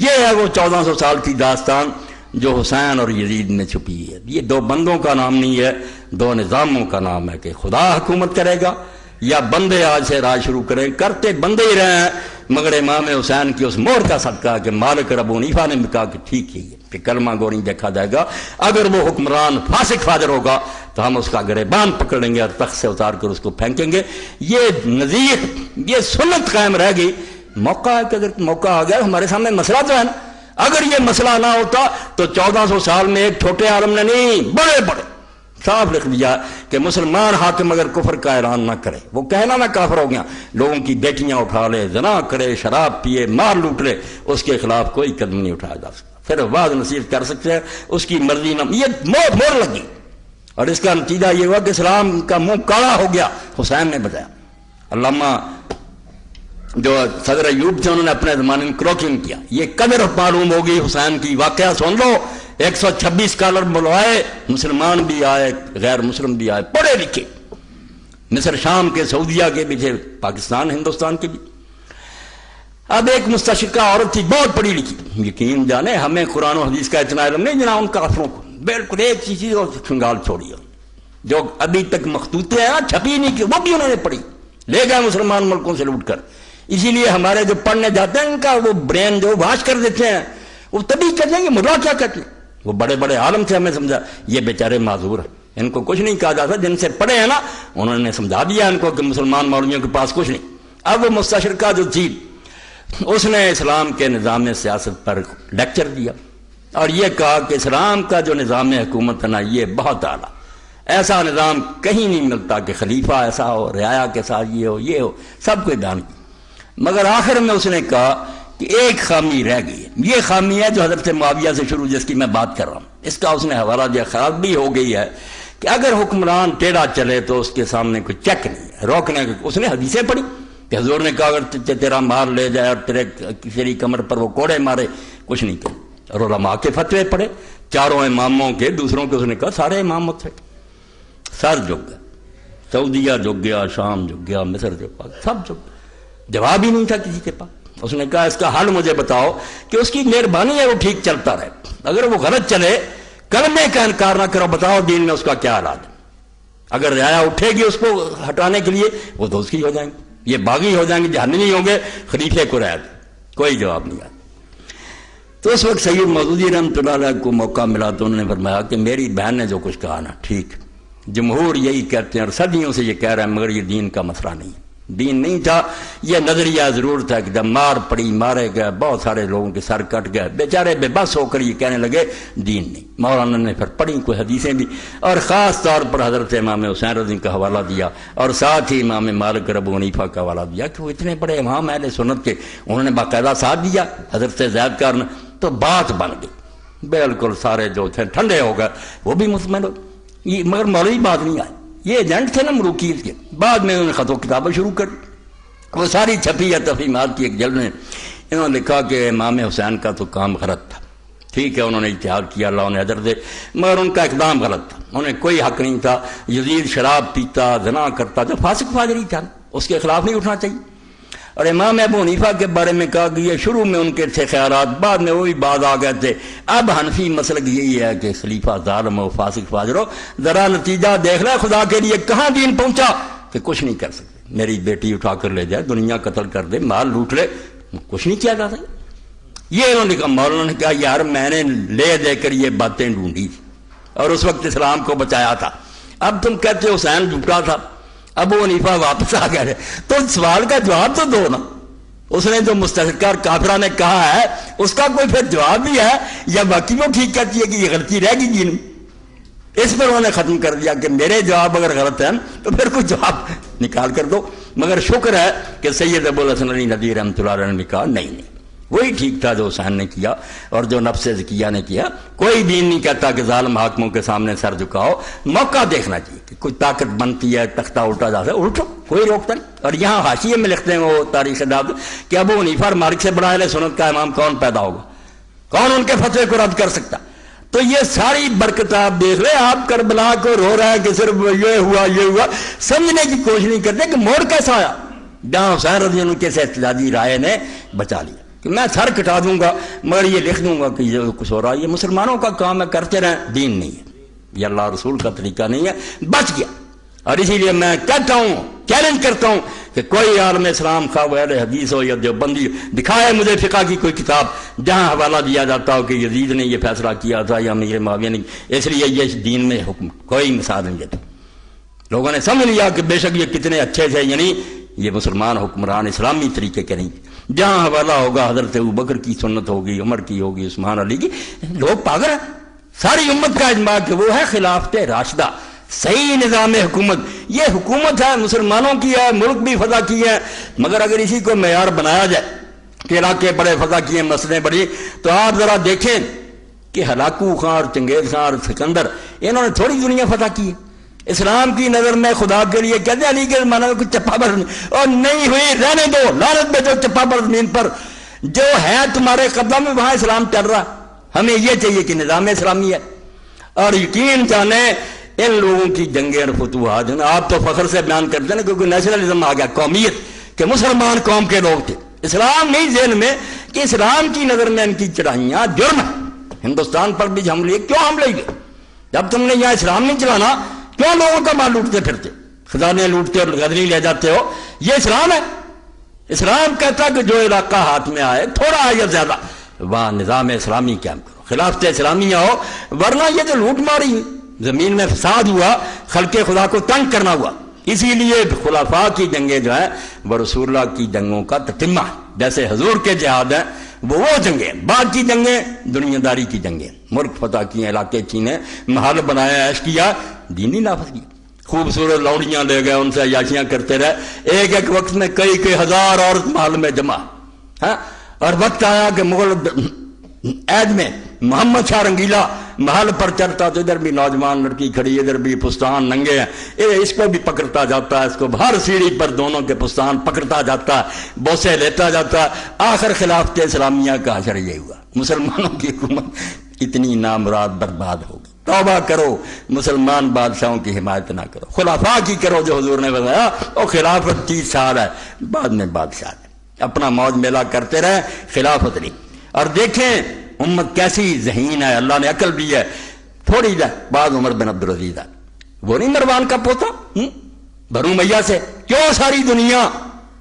یہ ہے وہ 1400 سال کی داستان جو حسین اور یزید میں چھپی ہے۔ یہ دو بندوں کا نام نہیں ہے، دو نظاموں کا نام ہے کہ خدا حکومت کرے گا یا بندے آج سے راج شروع کریں، کرتے بندے ہی رہے ہیں، مگر امام حسین کی اس مہر کا صدقہ کہ مالک ابو حنیفہ نے بھی کہا کہ ٹھیک ہے کہ کلمہ گوری دیکھا جائے گا، اگر وہ حکمران فاسق فاجر ہوگا تو ہم اس کا گریبان پکڑ لیں گے اور تخت سے اتار کر اس کو پھینکیں گے۔ یہ نظیر، یہ سنت قائم رہ گئی۔ موقع ہے کہ اگر موقع آ گیا ہمارے سامنے مسئلہ تو ہے نا، اگر یہ مسئلہ نہ ہوتا تو 1400 سال میں ایک چھوٹے عالم نے نہیں، بڑے بڑے صاف لکھ دیا کہ مسلمان حاکم اگر کفر کا اعلان نہ کرے، وہ کہنا نہ کافر ہو گیا، لوگوں کی بیٹیاں اٹھا لے، زنا کرے، شراب پیے، مار لوٹ لے، اس کے خلاف کوئی قدم نہیں اٹھایا جا سکتا، پھر واض نصیحت کر سکتے ہیں، اس کی مرضی نہ، یہ مور لگی اور اس کا نتیجہ یہ ہوا کہ اسلام کا منہ کالا ہو گیا۔ حسین نے بتایا، علامہ جو صدر ایوب تھے انہوں نے اپنے زمانے میں کروکنگ کیا، یہ قدر معلوم ہوگی حسین کی، واقعہ سن لو۔ 126 اسکالر بلوائے، مسلمان بھی آئے، غیر مسلم بھی آئے، پڑھے لکھے، مصر شام کے، سعودیہ کے بھی تھے، پاکستان ہندوستان کے بھی۔ اب ایک مستشرقہ عورت تھی بہت پڑھی لکھی، یقین جانے ہمیں قرآن و حدیث کا اتنا علم نہیں جنا ان کافروں کو، بالکل ایک چیز اور کنگال چھوڑی ہے، جو ابھی تک مخطوطے ہیں چھپی نہیں کی، وہ بھی انہوں نے پڑھی، لے گئے مسلمان ملکوں سے لوٹ کر۔ اسی لیے ہمارے جو پڑھنے جاتے ہیں ان کا وہ برین جو واش کر دیتے ہیں، وہ تبھی کہتے ہیں کہ ملا کیا کہتے ہیں، وہ بڑے بڑے عالم سے ہمیں سمجھا یہ بیچارے معذور ہیں، ان کو کچھ نہیں کہا جاتا، جن سے پڑھے ہیں نا انہوں نے سمجھا دیا ان کو کہ مسلمان مولویوں کے پاس کچھ نہیں۔ اب وہ مستشرقہ جو تھی اس نے اسلام کے نظام سیاست پر لیکچر دیا اور یہ کہا کہ اسلام کا جو نظام حکومت ہے نا یہ بہت اعلیٰ، ایسا نظام کہیں نہیں ملتا کہ خلیفہ ایسا ہو، رعایا کے ساتھ یہ ہو، سب کو بیان کیا، مگر آخر میں اس نے کہا کہ ایک خامی رہ گئی ہے، یہ خامی ہے جو حضرت معاویہ سے شروع جس کی میں بات کر رہا ہوں، اس کا اس نے حوالہ دیا، خراب بھی ہو گئی ہے کہ اگر حکمران ٹیڑھا چلے تو اس کے سامنے کوئی چیک نہیں ہے روکنے کا۔ اس نے حدیثیں پڑھی کہ حضور نے کہا اگر تیرا مار لے جائے اور تیری کمر پر وہ کوڑے مارے کچھ نہیں کیا، اور علماء کے فتوے پڑھے چاروں اماموں کے، دوسروں کے، اس نے کہا سارے امام تھے، سر جھک گیا، سعودیہ جھک گیا، شام جھک گیا، مصر جھک گیا، سب جھک گیا، جواب ہی نہیں تھا کسی کے پاس۔ اس نے کہا اس کا حل مجھے بتاؤ کہ اس کی مہربانی ہے وہ ٹھیک چلتا رہے، اگر وہ غلط چلے کلمے کا انکار نہ کرو، بتاؤ دین میں اس کا کیا علاج ہے، اگر رعایا اٹھے گی اس کو ہٹانے کے لیے وہ دوزخی ہو جائیں گے، یہ باغی ہو جائیں گے، جہنمی ہوں گے، خلیفے کو رعایت کوئی جواب نہیں آیا۔ تو اس وقت سید مودودی رحمۃ اللہ علیہ کو موقع ملا تو انہوں نے فرمایا کہ میری بہن نے جو کچھ کہا نا ٹھیک، جمہور یہی کہتے ہیں اور صدیوں سے یہ کہہ رہے ہیں، مگر یہ دین کا مسئلہ نہیں ہے، دین نہیں تھا، یہ نظریہ ضرور تھا کہ جب مار پڑی، مارے گئے، بہت سارے لوگوں کے سر کٹ گئے، بیچارے بے بس ہو کر یہ کہنے لگے دین نہیں۔ مولانا نے پھر پڑھی کوئی حدیثیں بھی اور خاص طور پر حضرت امام حسین رضی کا حوالہ دیا اور ساتھ ہی امام مالک ابو حنیفہ کا حوالہ دیا کہ وہ اتنے بڑے امام اہل سنت کے، انہوں نے باقاعدہ ساتھ دیا حضرت زید کا، تو بات بن گئی، بالکل سارے جو تھے ٹھنڈے ہو گئے، وہ بھی مطمئن ہو، مگر مولوی بات نہیں آئی، یہ ایجنٹ تھے نا مروکیز کے، بعد میں انہوں نے خط و کتابیں شروع کر دی، وہ ساری چھپی ہے تفہیمات کی ایک جلد میں انہوں نے لکھا کہ امام حسین کا تو کام غلط تھا، ٹھیک ہے انہوں نے اجتہاد کیا، اللہ انہیں اجر دے، مگر ان کا اقدام غلط تھا، انہیں کوئی حق نہیں تھا، یزید شراب پیتا، زنا کرتا، جو فاسق فاجر ہی تھا اس کے خلاف نہیں اٹھنا چاہیے۔ اور امام ابو حنیفہ کے بارے میں کہا کہ یہ شروع میں ان کے تھے خیالات، بعد میں وہی بات آ گئے تھے، اب حنفی مسلک یہی ہے کہ خلیفہ ظالم ہو، فاسق فاجر ہو، ذرا نتیجہ دیکھ لے خدا کے لیے کہاں دین پہنچا کہ کچھ نہیں کر سکتے، میری بیٹی اٹھا کر لے جائے، دنیا قتل کر دے، مال لوٹ لے، کچھ نہیں کیا جا سکتا، یہ انہوں نے کہا، مولانا نے کہا یار میں نے لے دے کر یہ باتیں ڈھونڈی تھی اور اس وقت اسلام کو بچایا تھا، اب تم کہتے ہو حسین جھوٹا تھا، ابو حنیفہ واپس آ گئے، تو سوال کا جواب تو دو نا۔ اس نے جو مستحکار کافرہ نے کہا ہے اس کا کوئی پھر جواب بھی ہے یا باقی وہ ٹھیک کہتی ہے کہ یہ غلطی رہ گئی دین میں؟ اس پر انہوں نے ختم کر دیا کہ میرے جواب اگر غلط ہیں تو پھر کوئی جواب نکال کر دو۔ مگر شکر ہے کہ سید ابو الحسن علی ندوی رحمۃ اللہ علیہ نے کہا نہیں وہی ٹھیک تھا جو حسین نے کیا اور جو نفس زکیہ نے کیا۔ کوئی دین نہیں کہتا کہ ظالم حاکموں کے سامنے سر جھکاؤ، موقع دیکھنا چاہیے کہ کوئی طاقت بنتی ہے، تختہ الٹا جاتا ہے الٹو، کوئی روکتا نہیں۔ اور یہاں حاشیے میں لکھتے ہیں وہ تاریخ داد کہ ابو حنیفہ اور مالک سے بڑا اہل سنت کا امام کون پیدا ہوگا، کون ان کے فتوے کو رد کر سکتا؟ تو یہ ساری برکت آپ دیکھ رہے، آپ کربلا کو رو رہے ہیں کہ صرف یہ ہوا، سمجھنے کی کوشش نہیں کرتے کہ موڑ کیسا آیا جہاں حسین رضی اللہ عنہ کے احتجاجی رائے نے بچا لیا کہ میں سر کٹا دوں گا مگر یہ لکھ دوں گا کہ یہ کچھ ہو رہا ہے۔ یہ مسلمانوں کا کام ہے، کرتے رہیں، دین نہیں ہے، یہ اللہ رسول کا طریقہ نہیں ہے، بچ گیا۔ اور اسی لیے میں کہتا ہوں، چیلنج کرتا ہوں کہ کوئی عالم اسلام خواہ وہ اہل حدیث ہو یا دیوبندی دکھائے مجھے فقہ کی کوئی کتاب جہاں حوالہ دیا جاتا ہو کہ یزید نے یہ فیصلہ کیا تھا یا امیر معاویہ نے، اس لیے یہ دین میں حکم کوئی مثال نہیں دیتا۔ لوگوں نے سمجھ لیا کہ بے شک یہ کتنے اچھے تھے، یعنی یہ مسلمان حکمران اسلامی طریقے کے نہیں۔ جہاں حوالہ ہوگا حضرت ابوبکر کی سنت ہوگی، عمر کی ہوگی، عثمان علی کی، لوگ پاگل ہیں۔ ساری امت کا اجماع کہ وہ ہے خلافت راشدہ، صحیح نظام حکومت، یہ حکومت ہے، مسلمانوں کی ہے، ملک بھی فتح کی ہے۔ مگر اگر اسی کو معیار بنایا جائے کہ علاقے بڑے فتح کیے، مسئلے بڑی، تو آپ ذرا دیکھیں کہ ہلاکو خان اور چنگیز خان اور سکندر انہوں نے تھوڑی دنیا فتح کی ہے۔ اسلام کی نظر میں خدا کے لیے کہتے ہیں علی کے زمانے میں کچھ چپا پر اور نہیں ہوئی، رہنے دو، لعنت بھیجو چپا پر زمین پر، جو ہے تمہارے قدم میں وہاں اسلام چل رہا۔ ہمیں یہ چاہیے کہ نظام اسلامی ہے۔ اور یقین جانیں ان لوگوں کی جنگیں اور فتوحات ہیں، آپ تو فخر سے بیان کرتے ہیں کیونکہ نیشنلزم آ گیا، قومیت، کہ مسلمان قوم کے لوگ تھے، اسلام نہیں ذہن میں کہ اسلام کی نظر میں ان کی چڑھائیاں جرم ہے۔ ہندوستان پر بھی حملے، کیوں حملے ہوئے؟ جب تم نے یہاں اسلام نہیں چلانا کیوں لوگوں کا مال لوٹتے پھرتے، خزانے لوٹتے اور غدری لے جاتے ہو؟ یہ اسلام ہے؟ اسلام کہتا کہ جو علاقہ ہاتھ میں آئے تھوڑا یا زیادہ وہاں نظام اسلامی قائم کرو، خلافت اسلامیہ ہو، ورنہ یہ تو لوٹ ماری ہوئی، زمین میں فساد ہوا، خلق خدا کو تنگ کرنا ہوا۔ اسی لیے خلفاء کی جنگیں جو ہیں وہ رسول اللہ کی جنگوں کا تتمہ ہے، جیسے حضور کے جہاد ہیں وہ جنگیں، بعد کی جنگیں دنیا داری کی جنگیں، ملک فتح کیے، علاقے چھینے، محل بنایا، عیش کیا، دینی نافذ کی، خوبصورت لوڑیاں لے گئے، ان سے عیاشیاں کرتے رہے، ایک ایک وقت میں کئی ہزار عورت محل میں جمع، اور وقت آیا کہ مغل عید میں محمد شاہ رنگیلا محل پر چڑھتا تو ادھر بھی نوجوان لڑکی کھڑی، ادھر بھی پستان ننگے ہیں، اس کو بھی پکڑتا جاتا ہے، اس کو ہر سیڑھی پر دونوں کے پستان پکڑتا جاتا ہے، بوسے لیتا جاتا ہے۔ آخر خلافت اسلامیہ کا حشر یہ ہوا، مسلمانوں کی حکومت اتنی نامراد برباد ہوگی۔ توبہ کرو، مسلمان بادشاہوں کی حمایت نہ کرو، خلفاء کی کرو جو حضور نے بتایا، اور خلافت 30 سال ہے، بعد میں بادشاہ ہے، اپنا موج میلہ کرتے رہے، خلافت نہیں۔ اور دیکھیں امت کیسی ذہین ہے، اللہ نے عقل دی ہے، تھوڑی جا بعد عمر بن عبدالعزیز ہے، وہ نہیں مروان کا پوتا، بنو امیہ سے، کیوں ساری دنیا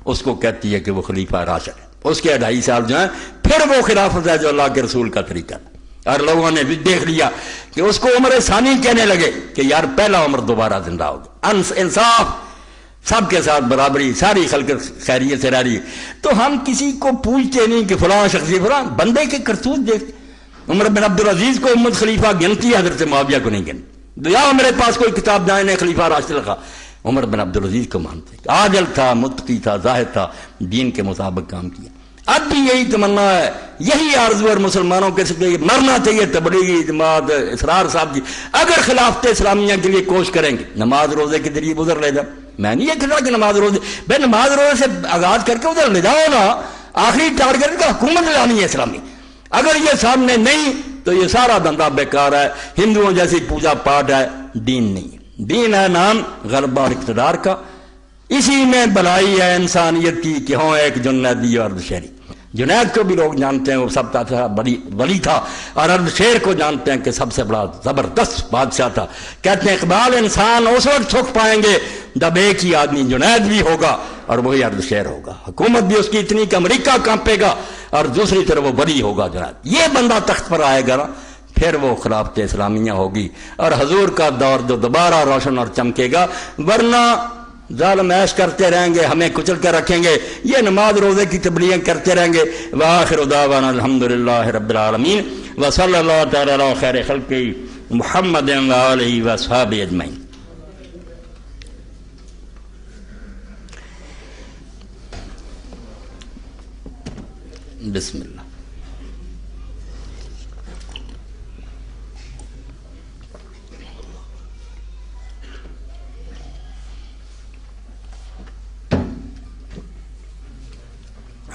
اس کو کہتی ہے کہ وہ خلیفہ راشد ہے، اس کے 2.5 سال جو ہیں پھر وہ خلافت ہے جو اللہ کے رسول کا طریقہ ہے۔ اور لوگوں نے بھی دیکھ لیا کہ اس کو عمر ثانی کہنے لگے کہ یار پہلا عمر دوبارہ زندہ ہوگا، انصاف، سب کے ساتھ برابری، ساری خلق خیریت سے رہ رہی ہے۔ تو ہم کسی کو پوچھتے نہیں کہ فلاں شخصی فلاں، بندے کے کرتوت دیکھتے۔ عمر بن عبدالعزیز کو امت خلیفہ گنتی ہے، حضرت معاویہ کو نہیں گنتی۔ یا میرے پاس کوئی کتاب جائے نے خلیفہ راشد لکھا، عمر بن عبدالعزیز کو مانتے، عادل تھا، متقی تھا، زاہد تھا، دین کے مطابق کام کیا۔ اب بھی یہی تمنا ہے، یہی آرزو اور مسلمانوں کے ساتھ مرنا چاہیے تبلیغی جماعت اسرار صاحب کی، اگر خلافت اسلامیہ کے لیے کوشش کریں گے، نماز روزے کے ذریعے ادھر لے جاؤ۔ میں نہیں یہ کہتا کہ نماز روزے، بھائی نماز روزے سے آغاز کر کے ادھر لے جاؤ نا، آخری ٹارگیٹ کا حکومت لانی ہے اسلامی۔ اگر یہ سامنے نہیں تو یہ سارا دھندا بیکار ہے، ہندوؤں جیسی پوجا پاٹ ہے، دین نہیں ہے۔ دین ہے نام غلبہ اور اقتدار کا، اسی میں بلائی ہے انسانیت کی کہ ہوں ایک جنیدی اور اردشیری۔ جنید کو بھی لوگ جانتے ہیں وہ سب تھا ولی تھا، اور اردشیر کو جانتے ہیں کہ سب سے بڑا زبردست بادشاہ تھا۔ کہتے ہیں اقبال انسان اس وقت سکھ پائیں گے جب ایک ہی آدمی جنید بھی ہوگا اور وہی اردشیر ہوگا، حکومت بھی اس کی اتنی کہ امریکہ کانپے گا اور دوسری طرف وہ ولی ہوگا جناب. یہ بندہ تخت پر آئے گا نا پھر وہ خلافت اسلامیہ ہوگی اور حضور کا دور جو دوبارہ روشن اور چمکے گا. ورنہ ظالم عیش کرتے رہیں گے, ہمیں کچل کر رکھیں گے, یہ نماز روزے کی تبلیغ کرتے رہیں گے. وآخر دعوانا الحمدللہ رب العالمین وصلی اللہ تعالی علی خیر خلق محمد وآلہ وصحبہ اجمعین. بسم اللہ.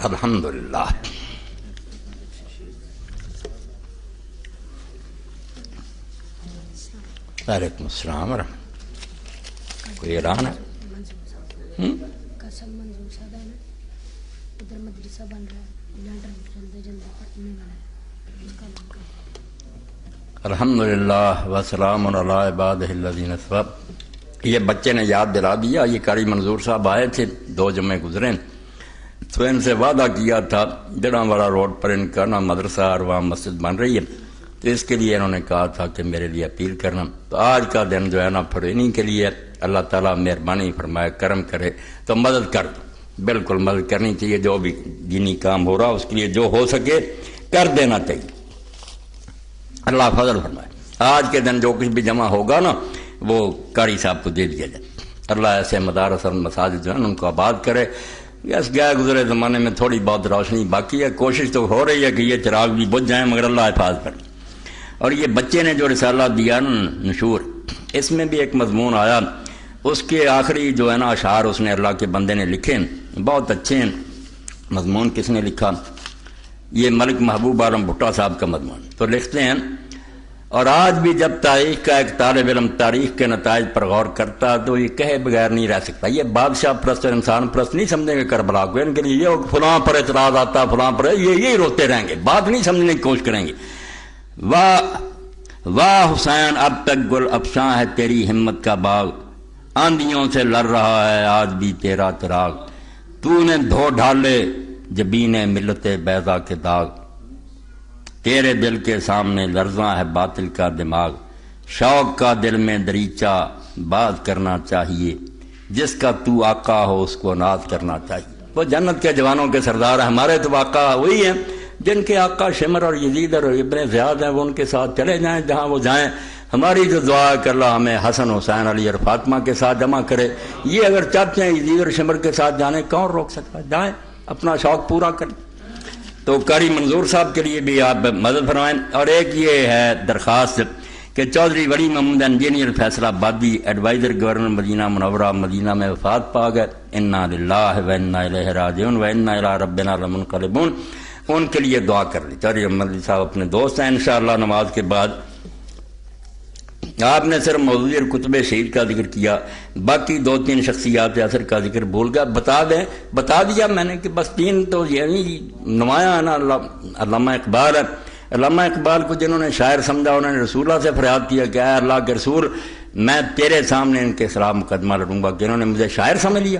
الحمدللہ. وعلیکم السلام ورحمۃ. کوئی اعلان ہے؟ الحمدللہ وسلام علی عبادہ الذین اصطفیٰ. یہ بچے نے یاد دلا دیا. یہ قاری منظور صاحب آئے تھے, 2 جمعے گزرے تو ان سے وعدہ کیا تھا جڑا والا روڈ پر ان کا نا مدرسہ اور وہاں مسجد بن رہی ہے, تو اس کے لیے انہوں نے کہا تھا کہ میرے لیے اپیل کرنا. تو آج کا دن جو ہے نا پھر انہیں کے لیے اللہ تعالیٰ مہربانی فرمائے, کرم کرے تو مدد کر دو. بالکل مدد کرنی چاہیے. جو بھی دینی کام ہو رہا اس کے لیے جو ہو سکے کر دینا چاہیے. اللہ فضل فرمائے. آج کے دن جو کچھ بھی جمع ہوگا نا وہ قاری صاحب کو دے دیا جائے. اللہ ایسے مدارس اور مساجد جو ہیں ان کو آباد کرے. یس گئے گزرے زمانے میں تھوڑی بہت روشنی باقی ہے. کوشش تو ہو رہی ہے کہ یہ چراغ بھی بجھ جائیں, مگر اللہ حفاظت کرے. اور یہ بچے نے جو رسالہ دیا نا نشور, اس میں بھی ایک مضمون آیا. اس کے آخری جو ہے نا اشعار اس نے اللہ کے بندے نے لکھے, بہت اچھے ہیں. مضمون کس نے لکھا؟ یہ ملک محبوب عالم بھٹا صاحب کا مضمون. تو لکھتے ہیں, اور آج بھی جب تاریخ کا ایک طالب علم تاریخ کے نتائج پر غور کرتا تو یہ کہے بغیر نہیں رہ سکتا. یہ بادشاہ پرست اور انسان پرست نہیں سمجھیں گے کربلا کو. ان کے لیے یہ فلاں پر اعتراض آتا, فلاں پر یہی روتے رہیں گے, بات نہیں سمجھنے کی کوشش کریں گے. واہ حسین اب تک گل افشاں ہے تیری ہمت کا باغ, آندھیوں سے لڑ رہا ہے آج بھی تیرا چراغ. تو نے دھو ڈھالے جبین ملت بیضا کے داغ, تیرے دل کے سامنے لرزاں ہے باطل کا دماغ. شوق کا دل میں دریچہ بات کرنا چاہیے, جس کا تو آقا ہو اس کو ناز کرنا چاہیے. وہ جنت کے جوانوں کے سردار ہیں. ہمارے تو آقا وہی ہیں جن کے آقا شمر اور یزید اور ابن زیاد ہیں. وہ ان کے ساتھ چلے جائیں جہاں وہ جائیں. ہماری جو دعا ہے کہ اللہ ہمیں حسن حسین علی اور فاطمہ کے ساتھ جمع کرے. یہ اگر چاہتے ہیں یزید اور شمر کے ساتھ جانے, کون روک سکتا ہے؟ جائیں, اپنا شوق پورا کریں. تو قاری منظور صاحب کے لیے بھی آپ مدد فرمائیں. اور ایک یہ ہے درخواست کہ چودھری ولی محمد انجینئر فیصل آبادی ایڈوائزر گورنر مدینہ منورہ مدینہ میں وفات پا گئے. انا للہ و انا الیہ راجعون و انا الی ربنا لمنقلبون. ان کے لیے دعا کر لی. چودھری محمد صاحب اپنے دوست ہیں. انشاءاللہ نماز کے بعد آپ نے صرف موضوع کتب شہید کا ذکر کیا, باقی 2-3 شخصیات اثر کا ذکر بھول گیا. بتا دیا میں نے کہ بس 3 تو یعنی نمایاں ہے نا. علامہ اقبال ہے. علامہ اقبال کو جنہوں نے شاعر سمجھا انہوں نے رسول اللہ سے فریاد کیا کہ اے اللہ کے رسول میں تیرے سامنے ان کے خلاف مقدمہ لڑوں گا کہ انہوں نے مجھے شاعر سمجھ لیا.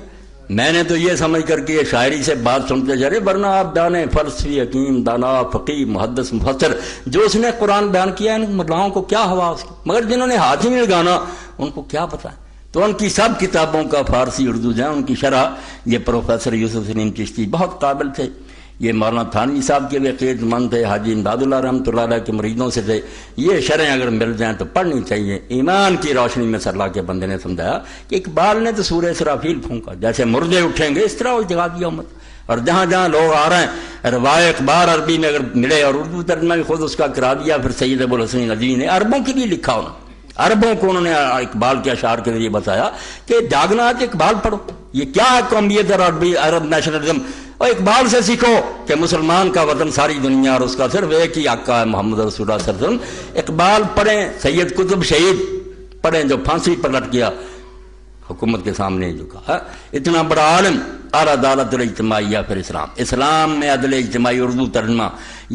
میں نے تو یہ سمجھ کر کے یہ شاعری سے بات سنتے جا رہے, ورنہ آپ جانے فلسفی حکیم دانا فقی محدث مفسر جو اس نے قرآن بیان کیا, ان ملاؤں کو کیا ہوا اس کی, مگر جنہوں نے ہاتھ ہی نہیں لگانا ان کو کیا پتہ ہے. تو ان کی سب کتابوں کا فارسی اردو جو ہے ان کی شرح یہ پروفیسر یوسف سلیم چشتی بہت قابل تھے. یہ مولانا تھانوی صاحب کے بھی عقیدت مند تھے, حاجی امداد اللہ رحمۃ اللہ علیہ کے مریدوں سے تھے. یہ شرحیں اگر مل جائیں تو پڑھنی چاہیے. ایمان کی روشنی میں صلی اللہ کے بندے نے سمجھایا کہ اقبال نے تو سورہ اسرافیل پھونکا, جیسے مردے اٹھیں گے اس طرح وہ جگا دیا امت. اور جہاں جہاں لوگ آ رہے ہیں روائے اخبار عربی میں اگر ملے اور اردو ترجمہ بھی خود اس کا کرا دیا. پھر سید ابو الحسن ندوی نے عربوں کے لیے لکھا, عربوں کو انہوں نے اقبال کے اشعار کے ذریعے بتایا کہ جاگنا ہے کہ اقبال پڑھو. یہ کیا ہے قومیت اور عرب نیشنلزم؟ اور اقبال سے سیکھو کہ مسلمان کا وطن ساری دنیا اور اس کا صرف ایک ہی آقا ہے محمد رسول اللہ صلی اللہ علیہ وسلم. اقبال پڑھیں, سید قطب شہید پڑھیں جو پھانسی پر لٹ گیا, حکومت کے سامنے جھکا ہے. اتنا بڑا عالم. عدالت الاجتماعیہ پھر اسلام میں عدل اجتماعی اردو ترجمہ.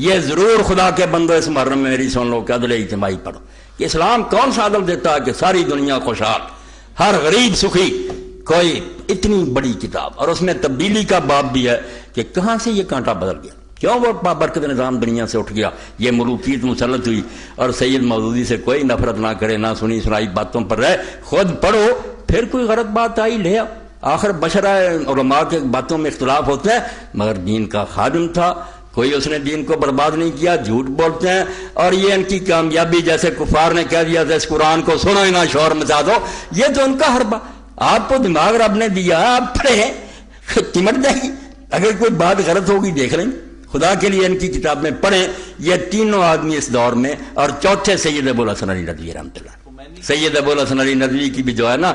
یہ ضرور خدا کے بندو اس محرم میں میری سن لو کہ عدل اجتماعی پڑھو. کہ اسلام کون سا عدل دیتا ہے کہ ساری دنیا خوشحال, ہر غریب سخی. کوئی اتنی بڑی کتاب اور اس میں تبدیلی کا باب بھی ہے کہ کہاں سے یہ کانٹا بدل گیا. کیوں وہ بابرکت نظام دنیا سے اٹھ گیا، یہ ملوکیت مسلط ہوئی، اور سید مودودی سے کوئی نفرت نہ کرے، نہ سنی سنائی باتوں پر رہے، خود پڑھو، پھر کوئی غلط بات آئی لے آؤ، آخر بشر ہے، علماء کے باتوں میں اختلاف ہوتے ہیں، مگر دین کا خادم تھا، کوئی اس نے دین کو برباد نہیں کیا، جھوٹ بولتے ہیں، اور یہ ان کی کامیابی، جیسے کفار نے کہہ دیا تھا اس قرآن کو سنو ہی نہ شور مچا دو، یہ تو ان کا حربہ، آپ کو دماغ رب نے دیا، آپ پڑھیں، چمٹ جائیں، اگر کوئی بات غلط ہوگی دیکھ لیں، خدا کے لیے ان کی کتاب میں پڑھیں، یہ تینوں آدمی اس دور میں، اور چوتھے سید ابوالحسن علی ندوی رحمۃ اللہ، سید ابوالحسن علی ندوی کی بھی جو ہے نا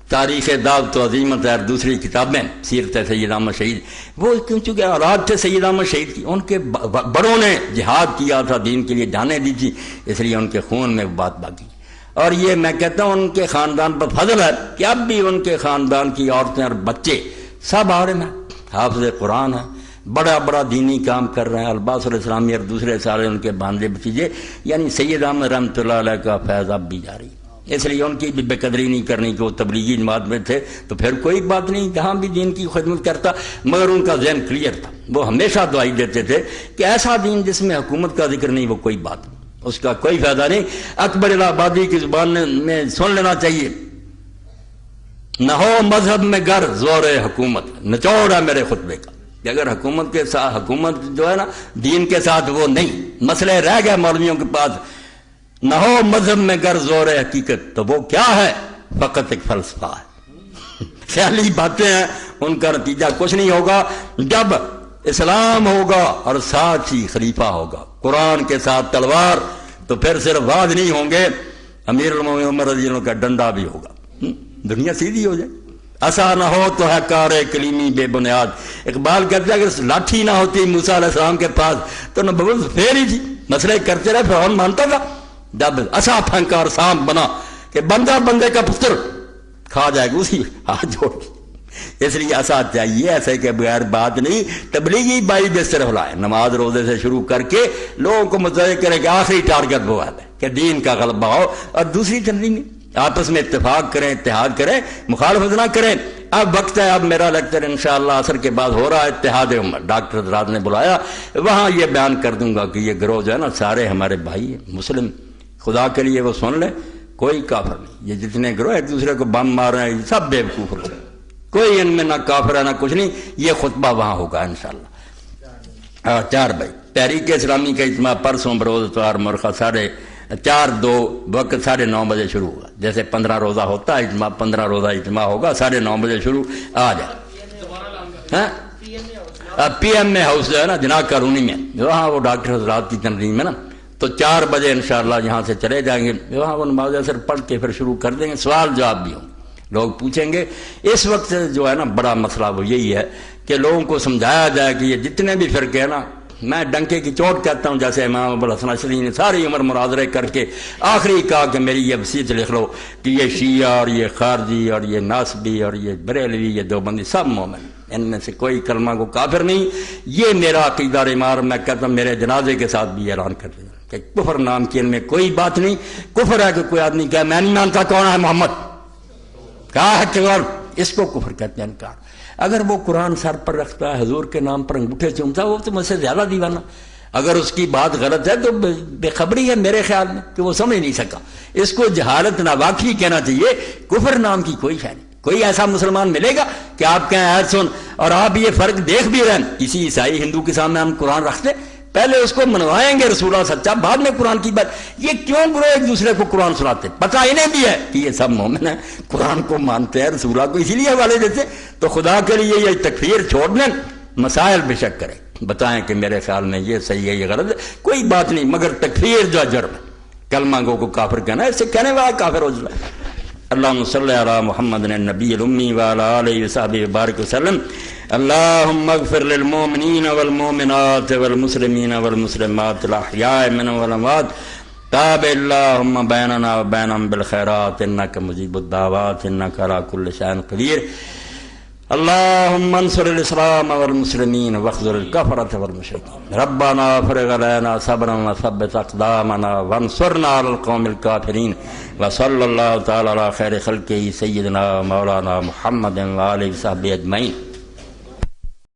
تاریخ دعوت و عظیمت اور دوسری کتابیں، سیرت سید احمد شہید، وہ چونکہ اولاد تھے سید احمد شہید کی، ان کے بڑوں نے جہاد کیا تھا، دین کے لیے جانیں دی تھی، اس لیے ان کے خون میں بات باقی، اور یہ میں کہتا ہوں ان کے خاندان پر فضل ہے کہ اب بھی ان کے خاندان کی عورتیں اور بچے سب عالم ہیں، حافظ قرآن ہیں، بڑا بڑا دینی کام کر رہے ہیں، الباس علیہ السلامی اور دوسرے سارے ان کے بھانجے بھتیجے، یعنی سید احمد رحمۃ اللہ علیہ کا فیض اب بھی جاری، اس لیے ان کی بھی بے قدری نہیں کرنی کہ وہ تبلیغی جماعت میں تھے تو پھر کوئی بات نہیں، جہاں بھی دین کی خدمت کرتا، مگر ان کا ذہن کلیئر تھا، وہ ہمیشہ دعائی دیتے تھے کہ ایسا دین جس میں حکومت کا ذکر نہیں، وہ کوئی بات نہیں، اس کا کوئی فائدہ نہیں۔ اکبر الہ آبادی کی زبان میں سن لینا چاہیے، نہ ہو مذہب میں گر زور حکومت، نچوڑ ہے میرے خطبے کا کہ اگر حکومت کے ساتھ، حکومت جو ہے نا دین کے ساتھ وہ نہیں، مسئلے رہ گئے مولویوں کے پاس، نہ ہو مذہب میں گر زور حقیقت، تو وہ کیا ہے؟ فقط ایک فلسفہ ہے، خیالی باتیں ہیں، ان کا نتیجہ کچھ نہیں ہوگا۔ جب اسلام ہوگا اور ساتھ ہی خلیفہ ہوگا، قرآن کے ساتھ تلوار، تو پھر صرف وعد نہیں ہوں گے، امیر المومنین عمر رضی اللہ عنہ کا ڈنڈا بھی ہوگا، دنیا سیدھی ہو جائے۔ ایسا نہ ہو تو ہے کار کلیمی بے بنیاد، اقبال کہتے ہیں اگر لاٹھی نہ ہوتی موسیٰ علیہ السلام کے پاس تو نبوت پھیر ہی تھی، مسئلے کرتے رہے، فرعون مانتا تھا، جب ایسا پھنکار سانپ بنا کہ بندہ بندے کا پتر کھا جائے گا اسی ہاتھ جوڑ کے، اس لیے ایسا چاہیے، ایسے کہ بغیر بات نہیں، تبلیغی بائی بے صرف لائے، نماز روزے سے شروع کر کے لوگوں کو متوجہ کرے کہ آخری ٹارگٹ وہ ہے کہ دین کا غلبہ ہو، اور دوسری تنظیمیں آپس میں اتفاق کریں، اتحاد کریں، مخالفت نہ کریں۔ اب وقت ہے، اب میرا لیکچر انشاءاللہ عصر کے بعد ہو رہا ہے اتحاد امت، ڈاکٹر حضرات نے بلایا، وہاں یہ بیان کر دوں گا کہ یہ گروہ جو ہے نا سارے ہمارے بھائی ہیں مسلم، خدا کے لیے وہ سن لیں، کوئی کافر نہیں، یہ جتنے گروہ ایک دوسرے کو بم مار رہے ہیں یہ سب بے وقوف ہیں، کوئی ان میں نہ کافر ہے نہ کچھ نہیں، یہ خطبہ وہاں ہوگا انشاءاللہ 4 بھائی۔ تحریک اسلامی کا اجتماع پرسوں بروز اتوار مرخہ 4:30 وقت 9:30 بجے شروع ہوگا، جیسے 15 روزہ ہوتا ہے اجتماع، 15 روزہ اجتماع ہوگا 9:30 بجے شروع، آ جائے پی ایم میں ہاؤس جو ہے نا جناح کالونی میں، وہاں وہ ڈاکٹر حضرات کی تنظیم ہے نا، تو 4 بجے انشاءاللہ یہاں سے چلے جائیں گے، وہاں وہ نماز اثر پڑھ کے پھر شروع کر دیں گے، سوال جواب بھی ہوں، لوگ پوچھیں گے۔ اس وقت جو ہے نا بڑا مسئلہ وہ یہی ہے کہ لوگوں کو سمجھایا جائے کہ یہ جتنے بھی فرقے ہیں نا، میں ڈنکے کی چوٹ کہتا ہوں، جیسے امام ابوالحسن اشعری نے ساری عمر مناظرے کر کے آخری کہا کہ میری یہ وصیت لکھ لو کہ یہ شیعہ اور یہ خارجی اور یہ ناسبی اور یہ بریلوی، یہ دیوبندی سب مومن، ان میں سے کوئی کلمہ کو کافر نہیں، یہ میرا عقیدہ ایمان، میں کہتا ہوں میرے جنازے کے ساتھ بھی اعلان کر دیا کہ کفر نام کی ان میں کوئی بات نہیں۔ کفر ہے کہ کوئی آدمی کہے میں نہیں مانتا کون ہے محمد، کہا ہے کہ اس کو کفر کہتے ہیں انکار۔ اگر وہ قرآن سر پر رکھتا ہے، حضور کے نام پر انگوٹھے چومتا ہے، وہ تو مجھ سے زیادہ دیوانہ، اگر اس کی بات غلط ہے تو بے خبری ہے میرے خیال میں کہ وہ سمجھ نہیں سکا، اس کو جہالت ناواقفی کہنا چاہیے، کفر نام کی کوئی شے نہیں۔ کوئی ایسا مسلمان ملے گا کہ آپ کہیں ایت سن، اور آپ یہ فرق دیکھ بھی رہے ہیں، کسی عیسائی ہندو کے سامنے ہم قرآن رکھتے پہلے اس کو منوائیں گے رسول اللہ سچا، بعد میں قرآن کی بات، یہ کیوں گروہ ایک دوسرے کو قرآن سناتے؟ پتہ انہیں بھی ہے کہ یہ سب مومن ہیں، قرآن کو مانتے ہیں، رسول اللہ کو اسی لیے حوالے دیتے، تو خدا کے لیے یہ تکفیر چھوڑ دیں، مسائل بے شک کریں، بتائیں کہ میرے خیال میں یہ صحیح ہے یہ غلط ہے، کوئی بات نہیں، مگر تکفیر جو جرم ہے، کلمہ گو کو کافر کہنا ہے، اس سے کہنے والا کافر ہو جائے۔ اللہم صلی علی محمد النبی الامی وعلی آلہ وصحبہ وبارک وسلم۔ اللہم اغفر للمؤمنین والمؤمنات والمسلمین والمسلمات الاحیاء منهم والاموات، تابع اللہم بیننا وبینہم بالخیرات انک مجیب الدعوات انک علی کل شیء قدیر۔ اللہم انصر الاسلام والمسلمین واخذل الکفرۃ والمشرکین، ربنا افرغ علینا صبرا وثبت اقدامنا وانصرنا علی القوم الکافرین، وصلی اللہ تعالی علی خیر خلقہ سیدنا مولانا محمد وآلہ وصحبہ اجمعین۔